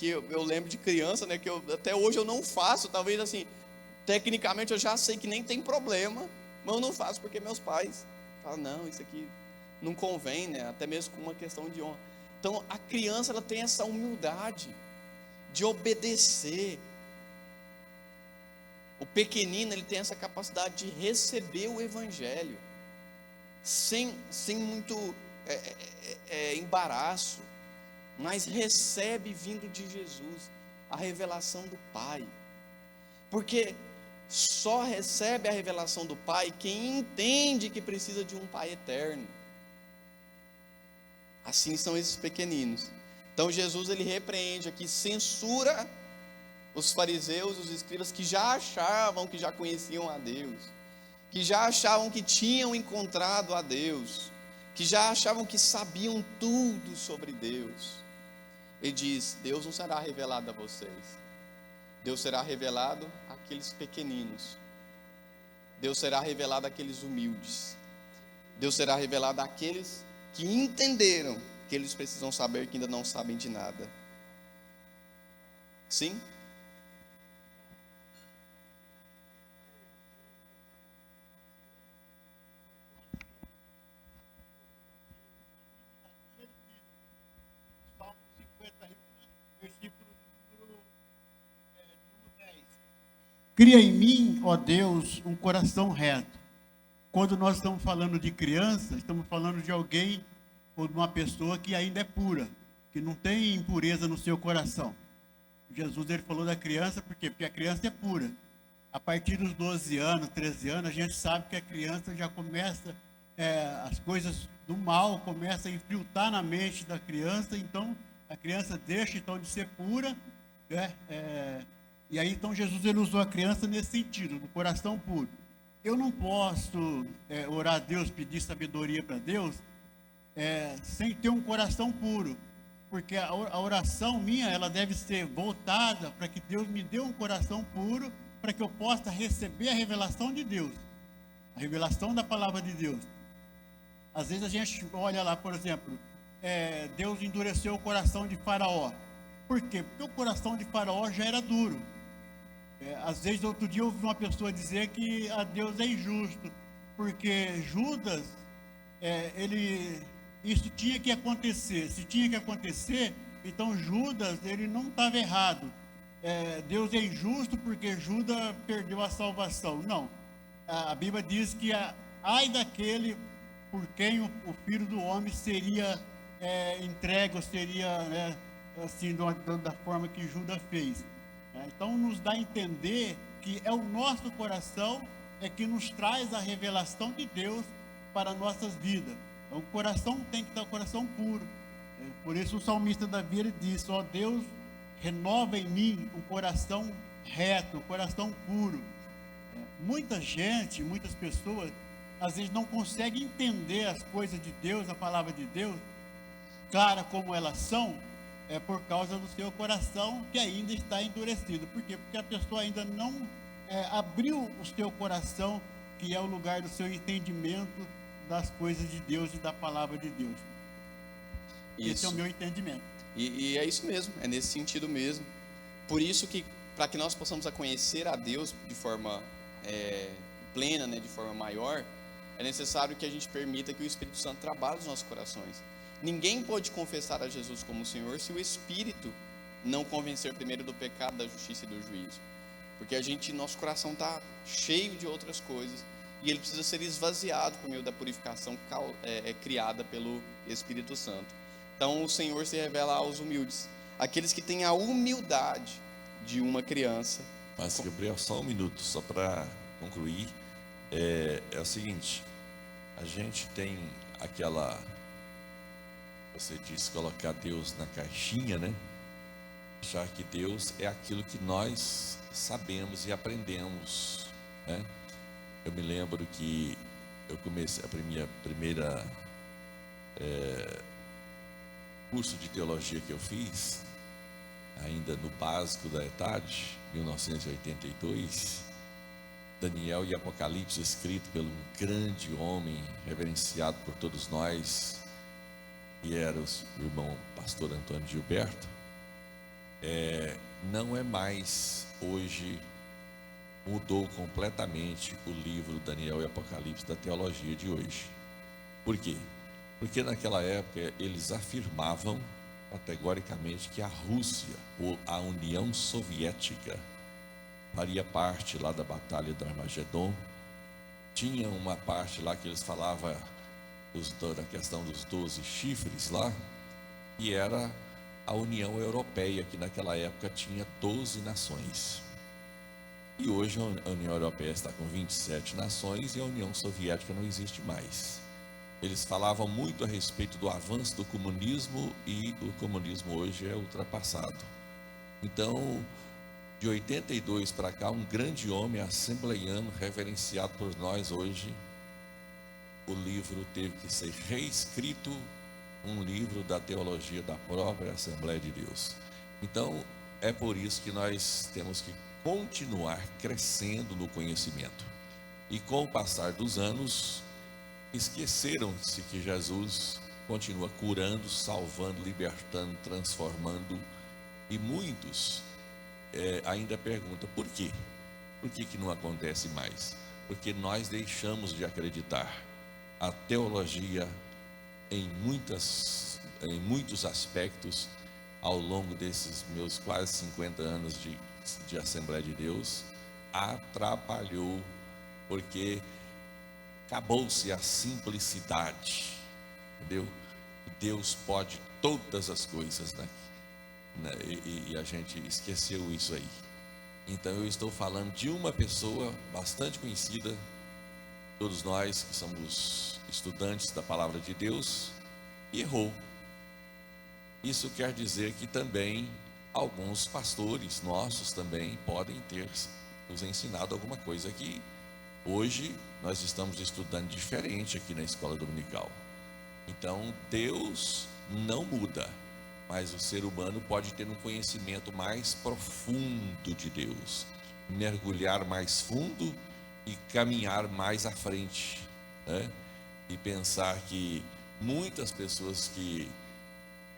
S1: eu lembro de criança, né? Que até hoje eu não faço. Talvez assim, tecnicamente eu já sei que nem tem problema, mas eu não faço porque meus pais falam: não, isso aqui não convém, né? Até mesmo com uma questão de honra. Então a criança, ela tem essa humildade de obedecer. O pequenino, ele tem essa capacidade de receber o evangelho sem muito embaraço, mas recebe vindo de Jesus a revelação do Pai, porque só recebe a revelação do Pai quem entende que precisa de um Pai eterno. Assim são esses pequeninos. Então Jesus, ele repreende aqui, censura os fariseus, os escribas, que já achavam que já conheciam a Deus, que já achavam que tinham encontrado a Deus, que já achavam que sabiam tudo sobre Deus. Ele diz: Deus não será revelado a vocês, Deus será revelado àqueles pequeninos, Deus será revelado àqueles humildes, Deus será revelado àqueles que entenderam que eles precisam saber, que ainda não sabem de nada. Sim?
S3: Cria em mim, ó Deus, um coração reto. Quando nós estamos falando de criança, estamos falando de alguém ou de uma pessoa que ainda é pura, que não tem impureza no seu coração. Jesus, ele falou da criança, por quê? Porque a criança é pura. A partir dos 12 anos, 13 anos, a gente sabe que a criança já começa, as coisas do mal começam a infiltrar na mente da criança, então a criança deixa então de ser pura, e aí então Jesus, ele usou a criança nesse sentido, no coração puro. Eu não posso orar a Deus, pedir sabedoria para Deus, sem ter um coração puro, porque a oração minha, ela deve ser voltada para que Deus me dê um coração puro, para que eu possa receber a revelação de Deus, a revelação da palavra de Deus. Às vezes a gente olha lá, por exemplo, Deus endureceu o coração de Faraó. Por quê? Porque o coração de Faraó já era duro. Às vezes, outro dia eu ouvi uma pessoa dizer que a Deus é injusto, porque Judas, isso tinha que acontecer. Se tinha que acontecer, então Judas, ele não estava errado. Deus é injusto porque Judas perdeu a salvação. Não. A Bíblia diz que ai daquele por quem o Filho do Homem seria entregue, ou seria assim, da forma que Judas fez. Então nos dá a entender que é o nosso coração que nos traz a revelação de Deus para nossas vidas. Então, o coração tem que estar um coração puro. Por isso o salmista Davi, ele diz: ó Deus, renova em mim um coração reto, um coração puro. Muita gente, muitas pessoas, às vezes não conseguem entender as coisas de Deus, a palavra de Deus, clara como elas são, por causa do seu coração que ainda está endurecido. Por quê? Porque a pessoa ainda não abriu o seu coração, que é o lugar do seu entendimento das coisas de Deus e da palavra de Deus. Esse é o meu entendimento.
S1: E é isso mesmo, é nesse sentido mesmo. Por isso que, para que nós possamos conhecer a Deus de forma plena, de forma maior, é necessário que a gente permita que o Espírito Santo trabalhe nos nossos corações. Ninguém pode confessar a Jesus como Senhor se o Espírito não convencer primeiro do pecado, da justiça e do juízo. Porque nosso coração está cheio de outras coisas e ele precisa ser esvaziado por meio da purificação criada pelo Espírito Santo. Então o Senhor se revela aos humildes, aqueles que têm a humildade de uma criança.
S2: Mas, Gabriel, só um minuto, só para concluir. É o seguinte: a gente tem aquela... Você disse colocar Deus na caixinha, né? Achar que Deus é aquilo que nós sabemos e aprendemos, né? Eu me lembro que eu comecei a minha primeira curso de teologia que eu fiz, ainda no básico da ETAD, 1982, Daniel e Apocalipse, escrito por um grande homem, reverenciado por todos nós, que era o irmão pastor Antônio Gilberto. Não é mais hoje, mudou completamente o livro Daniel e Apocalipse da teologia de hoje. Por quê? Porque naquela época eles afirmavam categoricamente que a Rússia, ou a União Soviética, faria parte lá da Batalha do Armagedon. Tinha uma parte lá que eles falavam da questão dos 12 chifres lá, que era a União Europeia, que naquela época tinha 12 nações. E hoje a União Europeia está com 27 nações e a União Soviética não existe mais. Eles falavam muito a respeito do avanço do comunismo e o comunismo hoje é ultrapassado. Então, de 82 para cá, um grande homem assembleiano, reverenciado por nós hoje, o livro teve que ser reescrito, um livro da teologia da própria Assembleia de Deus. Então, é por isso que nós temos que continuar crescendo no conhecimento. E com o passar dos anos, esqueceram-se que Jesus continua curando, salvando, libertando, transformando. E muitos ainda perguntam, por quê? Por que não acontece mais? Porque nós deixamos de acreditar. A teologia, em muitos aspectos, ao longo desses meus quase 50 anos de Assembleia de Deus, atrapalhou, porque acabou-se a simplicidade, entendeu? Deus pode todas as coisas, né? E a gente esqueceu isso aí. Então eu estou falando de uma pessoa bastante conhecida, todos nós que somos estudantes da palavra de Deus, errou. Isso quer dizer que também alguns pastores nossos também podem ter nos ensinado alguma coisa que hoje nós estamos estudando diferente aqui na escola dominical. Então, Deus não muda, mas o ser humano pode ter um conhecimento mais profundo de Deus, mergulhar mais fundo e caminhar mais à frente, né? E pensar que muitas pessoas que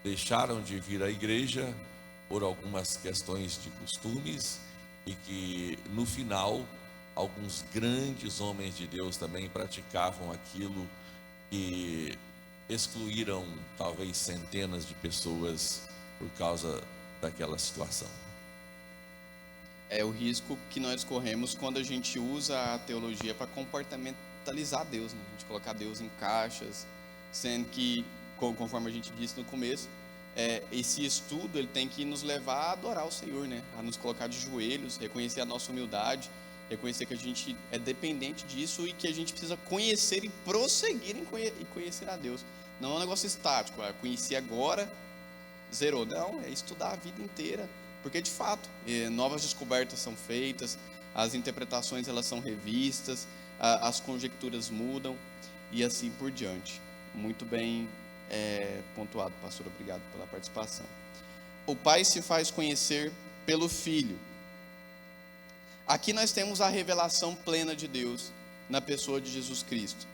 S2: deixaram de vir à igreja por algumas questões de costumes, e que no final alguns grandes homens de Deus também praticavam aquilo que excluíram talvez centenas de pessoas por causa daquela situação.
S1: É o risco que nós corremos quando a gente usa a teologia para comportamentalizar Deus, né? A gente colocar Deus em caixas, sendo que, conforme a gente disse no começo, esse estudo ele tem que nos levar a adorar o Senhor, né? A nos colocar de joelhos, reconhecer a nossa humildade, reconhecer que a gente é dependente disso e que a gente precisa conhecer e prosseguir em conhecer a Deus. Não é um negócio estático, conheci agora, zerou. Não, é estudar a vida inteira, porque de fato, novas descobertas são feitas, as interpretações elas são revistas, as conjecturas mudam e assim por diante. Muito bem pontuado, pastor, obrigado pela participação. O Pai se faz conhecer pelo Filho. Aqui nós temos a revelação plena de Deus na pessoa de Jesus Cristo.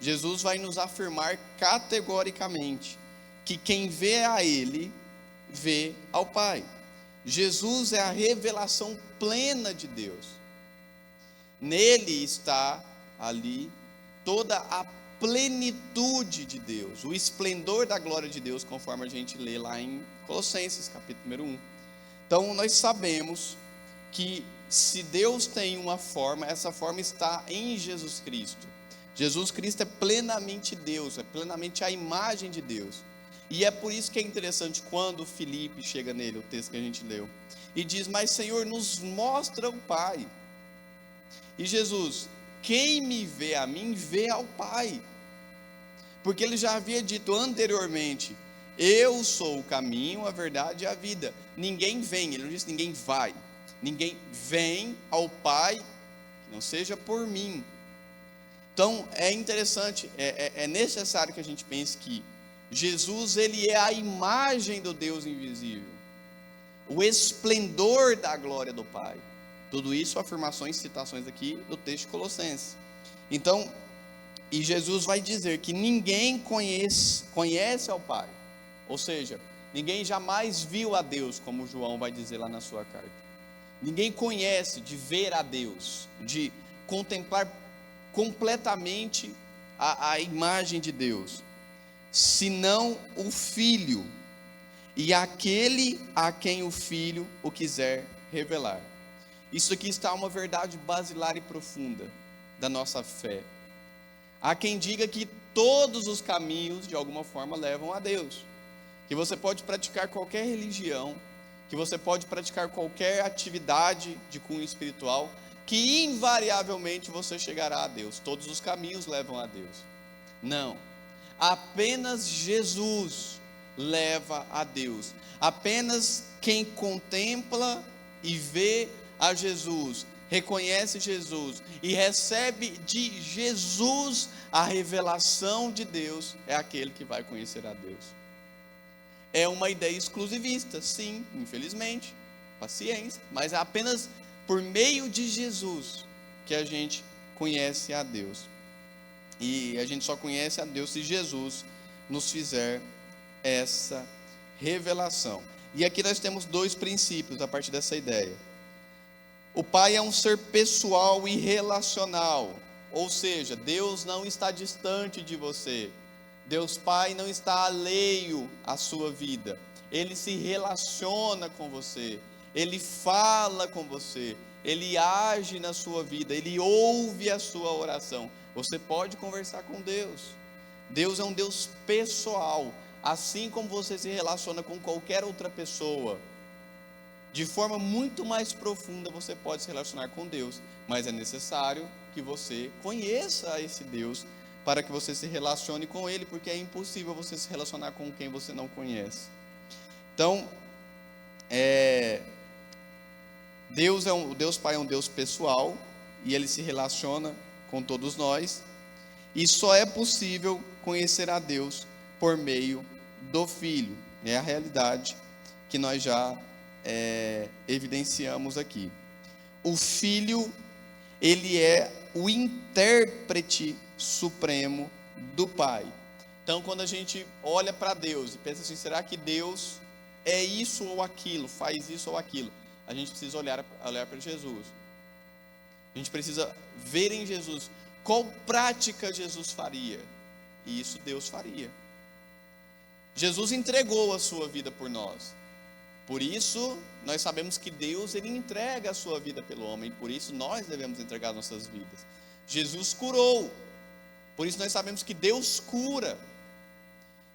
S1: Jesus vai nos afirmar categoricamente que quem vê a Ele, vê ao Pai. Jesus é a revelação plena de Deus. Nele está ali toda a plenitude de Deus, o esplendor da glória de Deus, conforme a gente lê lá em Colossenses, capítulo número 1. Então, nós sabemos que se Deus tem uma forma, essa forma está em Jesus Cristo. Jesus Cristo é plenamente Deus, é plenamente a imagem de Deus. E é por isso que é interessante quando Filipe chega nele, o texto que a gente leu, e diz: mas Senhor, nos mostra o Pai. E Jesus: quem me vê a mim, vê ao Pai. Porque ele já havia dito anteriormente: eu sou o caminho, a verdade e a vida. Ninguém vem, ele não disse ninguém vai. Ninguém vem ao Pai, que não seja por mim. Então, é interessante, é necessário que a gente pense que Jesus, ele é a imagem do Deus invisível, o esplendor da glória do Pai. Tudo isso, afirmações, citações aqui do texto de Colossenses. Então, e Jesus vai dizer que ninguém conhece ao Pai, ou seja, ninguém jamais viu a Deus, como João vai dizer lá na sua carta. Ninguém conhece de ver a Deus, de contemplar completamente a imagem de Deus, senão o Filho, e aquele a quem o Filho o quiser revelar. Isso aqui está uma verdade basilar e profunda da nossa fé. Há quem diga que todos os caminhos de alguma forma levam a Deus, que você pode praticar qualquer religião, que você pode praticar qualquer atividade de cunho espiritual, que invariavelmente você chegará a Deus. Todos os caminhos levam a Deus. Não, apenas Jesus leva a Deus. Apenas quem contempla e vê a Jesus, reconhece Jesus e recebe de Jesus a revelação de Deus, é aquele que vai conhecer a Deus. É uma ideia exclusivista, sim, infelizmente, paciência, mas é apenas por meio de Jesus que a gente conhece a Deus. E a gente só conhece a Deus se Jesus nos fizer essa revelação. E aqui nós temos dois princípios a partir dessa ideia. O Pai é um ser pessoal e relacional, ou seja, Deus não está distante de você. Deus Pai não está alheio à sua vida. Ele se relaciona com você, Ele fala com você, Ele age na sua vida, Ele ouve a sua oração. Você pode conversar com Deus. Deus é um Deus pessoal, assim como você se relaciona com qualquer outra pessoa. De forma muito mais profunda você pode se relacionar com Deus, mas é necessário que você conheça esse Deus para que você se relacione com Ele, porque é impossível você se relacionar com quem você não conhece. Então, o Deus Pai é um Deus pessoal, e Ele se relaciona com todos nós, e só é possível conhecer a Deus por meio do Filho. É a realidade que nós já evidenciamos aqui. O Filho, ele é o intérprete supremo do Pai. Então, quando a gente olha para Deus e pensa assim, será que Deus é isso ou aquilo, faz isso ou aquilo? A gente precisa olhar para Jesus. A gente precisa ver em Jesus qual prática Jesus faria. E isso Deus faria. Jesus entregou a sua vida por nós. Por isso, nós sabemos que Deus, ele entrega a sua vida pelo homem. Por isso, nós devemos entregar nossas vidas. Jesus curou. Por isso, nós sabemos que Deus cura.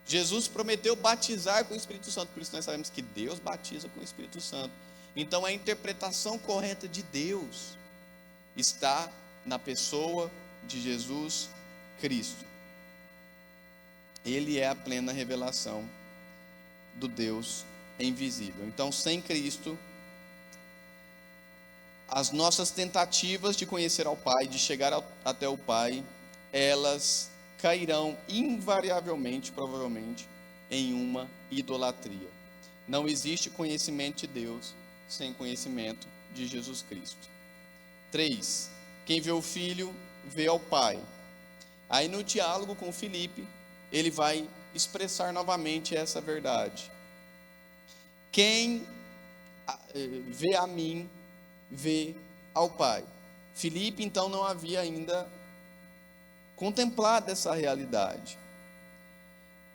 S1: Jesus prometeu batizar com o Espírito Santo. Por isso, nós sabemos que Deus batiza com o Espírito Santo. Então, a interpretação correta de Deus está na pessoa de Jesus Cristo. Ele é a plena revelação do Deus invisível. Então, sem Cristo, as nossas tentativas de conhecer ao Pai, de chegar até o Pai, elas cairão invariavelmente, provavelmente, em uma idolatria. Não existe conhecimento de Deus sem conhecimento de Jesus Cristo. 3. Quem vê o Filho, vê ao Pai. Aí no diálogo com Filipe, ele vai expressar novamente essa verdade. Quem vê a mim, vê ao Pai. Filipe, então, não havia ainda contemplado essa realidade.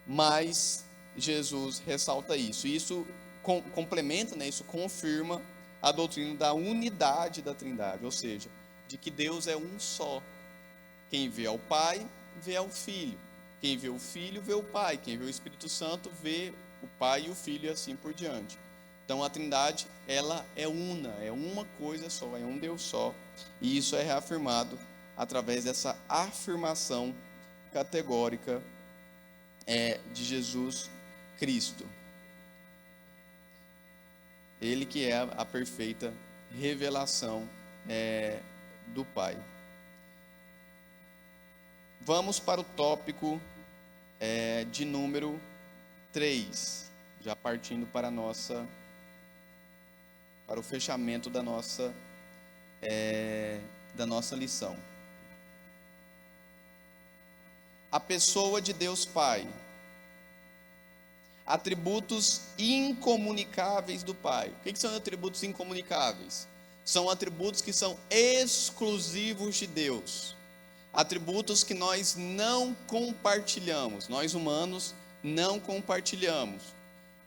S1: Mas Jesus ressalta isso. E isso complementa, né, isso confirma a doutrina da unidade da Trindade. Ou seja, de que Deus é um só. Quem vê ao Pai, vê ao Filho. Quem vê o Filho, vê o Pai. Quem vê o Espírito Santo, vê o Pai e o Filho e assim por diante. Então a Trindade, ela é una, é uma coisa só, é um Deus só. E isso é reafirmado através dessa afirmação categórica de Jesus Cristo. Ele que é a perfeita revelação do Pai. Vamos para o tópico de número 3, já partindo para o fechamento da nossa lição. A pessoa de Deus Pai. Atributos incomunicáveis do Pai. O que são atributos incomunicáveis? São atributos que são exclusivos de Deus. Atributos que nós não compartilhamos. Nós humanos não compartilhamos.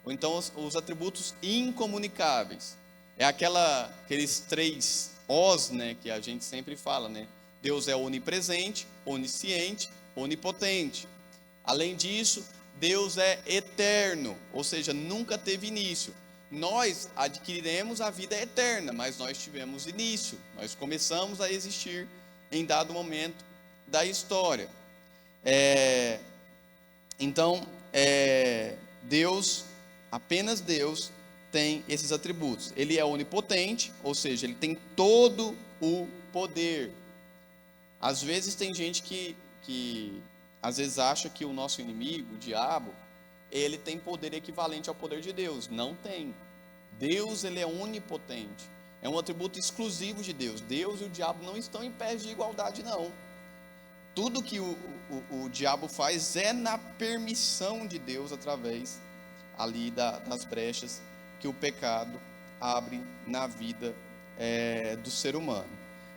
S1: Ou então os atributos incomunicáveis. É aqueles 3 Os, né, que a gente sempre fala, né? Deus é onipresente, onisciente, onipotente. Além disso, Deus é eterno, ou seja, nunca teve início. Nós adquiriremos a vida eterna, mas nós tivemos início. Nós começamos a existir em dado momento da história. Então, Deus, apenas Deus, tem esses atributos. Ele é onipotente, ou seja, ele tem todo o poder. Às vezes tem gente que às vezes acha que o nosso inimigo, o diabo, ele tem poder equivalente ao poder de Deus. Não tem. Deus, ele é onipotente. É um atributo exclusivo de Deus. Deus e o diabo não estão em pé de igualdade, não. Tudo que o diabo faz é na permissão de Deus, através ali das brechas que o pecado abre na vida do ser humano.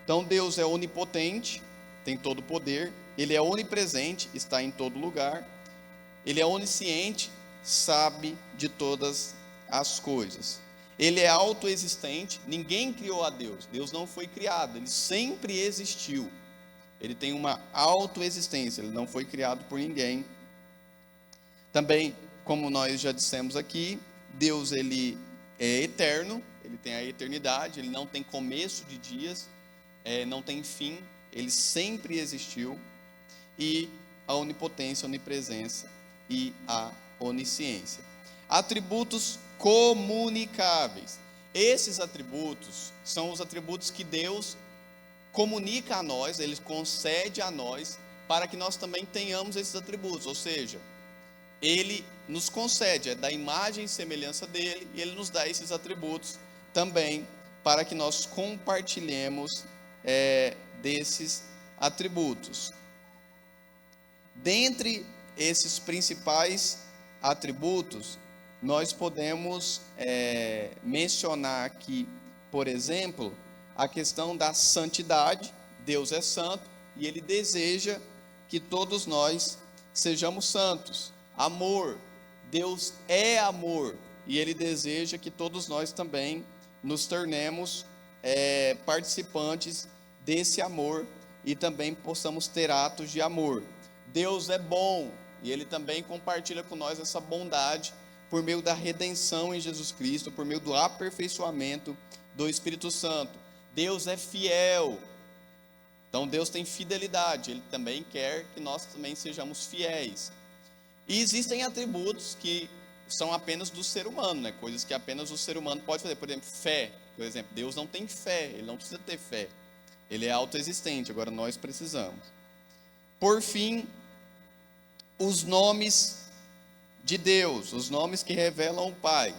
S1: Então Deus é onipotente, tem todo o poder. Ele é onipresente, está em todo lugar. Ele é onisciente, sabe de todas as coisas. Ele é autoexistente, ninguém criou a Deus. Deus não foi criado, ele sempre existiu. Ele tem uma autoexistência, ele não foi criado por ninguém. Também, como nós já dissemos aqui, Deus, ele é eterno, ele tem a eternidade, ele não tem começo de dias, não tem fim, ele sempre existiu. E a onipotência, a onipresença e a onisciência. Atributos comunicáveis. Esses atributos são os atributos que Deus comunica a nós, Ele concede a nós, para que nós também tenhamos esses atributos. Ou seja, Ele nos concede, é da imagem e semelhança dele, e ele nos dá esses atributos também, para que nós compartilhemos desses atributos. Dentre esses principais atributos, nós podemos mencionar aqui, por exemplo, a questão da santidade. Deus é santo e ele deseja que todos nós sejamos santos. Amor, Deus é amor e ele deseja que todos nós também nos tornemos participantes desse amor e também possamos ter atos de amor. Deus é bom e ele também compartilha com nós essa bondade por meio da redenção em Jesus Cristo, por meio do aperfeiçoamento do Espírito Santo. Deus é fiel. Então Deus tem fidelidade, ele também quer que nós também sejamos fiéis. E existem atributos que são apenas do ser humano, né? Coisas que apenas o ser humano pode fazer. Por exemplo, fé. Por exemplo, Deus não tem fé, ele não precisa ter fé. Ele é autoexistente, agora nós precisamos. Por fim, os nomes de Deus, os nomes que revelam o Pai.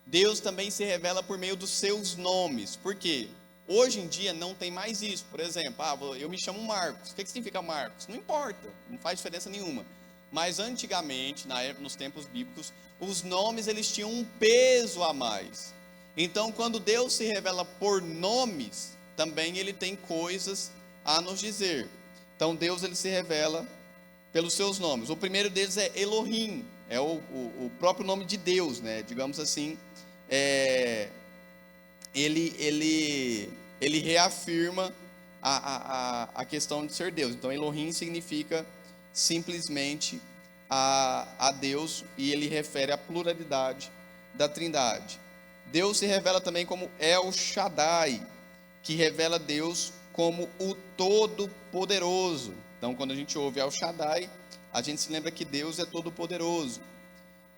S1: Deus também se revela por meio dos seus nomes. Por quê? Hoje em dia não tem mais isso. Por exemplo, eu me chamo Marcos. O que significa Marcos? Não importa, não faz diferença nenhuma. Mas antigamente, nos tempos bíblicos, os nomes eles tinham um peso a mais. Então, quando Deus se revela por nomes, também ele tem coisas a nos dizer. Então, Deus ele se revela pelos seus nomes. O primeiro deles é Elohim, é o próprio nome de Deus, né? Digamos assim, ele reafirma a questão de ser Deus. Então, Elohim significa simplesmente a Deus, e ele refere à pluralidade da Trindade. Deus se revela também como El Shaddai, que revela Deus como o Todo-Poderoso. Então, quando a gente ouve El Shaddai, a gente se lembra que Deus é todo-poderoso.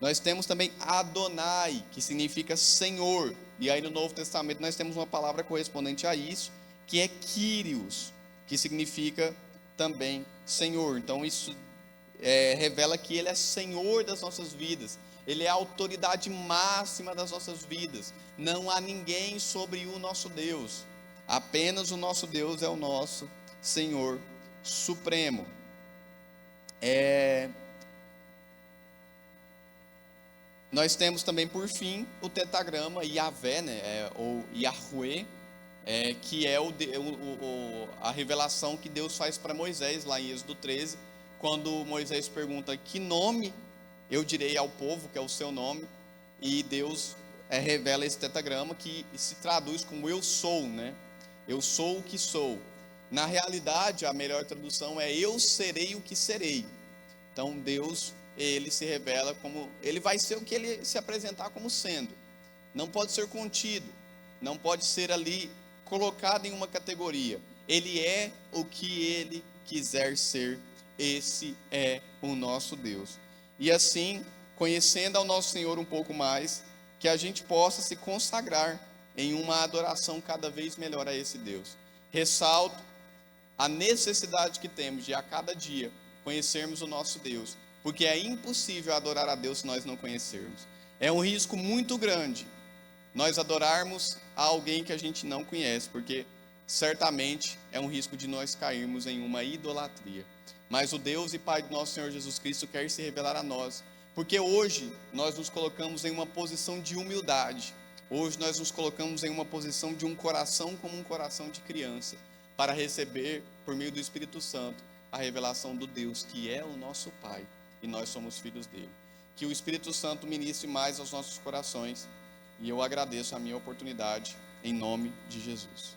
S1: Nós temos também Adonai, que significa Senhor. E aí no Novo Testamento nós temos uma palavra correspondente a isso, que é Kyrios, que significa também Senhor. Então isso revela que Ele é Senhor das nossas vidas. Ele é a autoridade máxima das nossas vidas. Não há ninguém sobre o nosso Deus. Apenas o nosso Deus é o nosso Senhor Supremo. Nós temos também, por fim, o tetragrama Yahvé, né, ou Yahweh, que é a revelação que Deus faz para Moisés, lá em Êxodo 13, quando Moisés pergunta que nome eu direi ao povo, que é o seu nome, e Deus revela esse tetragrama, que se traduz como eu sou, né? Eu sou o que sou. Na realidade, a melhor tradução é eu serei o que serei. Então Deus, ele se revela como, ele vai ser o que ele se apresentar como sendo. Não pode ser contido, não pode ser ali colocado em uma categoria. Ele é o que ele quiser ser. Esse é o nosso Deus. E assim, conhecendo ao nosso Senhor um pouco mais, que a gente possa se consagrar em uma adoração cada vez melhor a esse Deus. Ressalto a necessidade que temos de a cada dia conhecermos o nosso Deus, porque é impossível adorar a Deus se nós não conhecermos. É um risco muito grande nós adorarmos a alguém que a gente não conhece, porque certamente é um risco de nós cairmos em uma idolatria. Mas o Deus e Pai do nosso Senhor Jesus Cristo quer se revelar a nós, porque hoje nós nos colocamos em uma posição de humildade. Hoje nós nos colocamos em uma posição de um coração como um coração de criança, para receber, por meio do Espírito Santo, a revelação do Deus que é o nosso Pai, e nós somos filhos dele. Que o Espírito Santo ministre mais aos nossos corações, e eu agradeço a minha oportunidade, em nome de Jesus.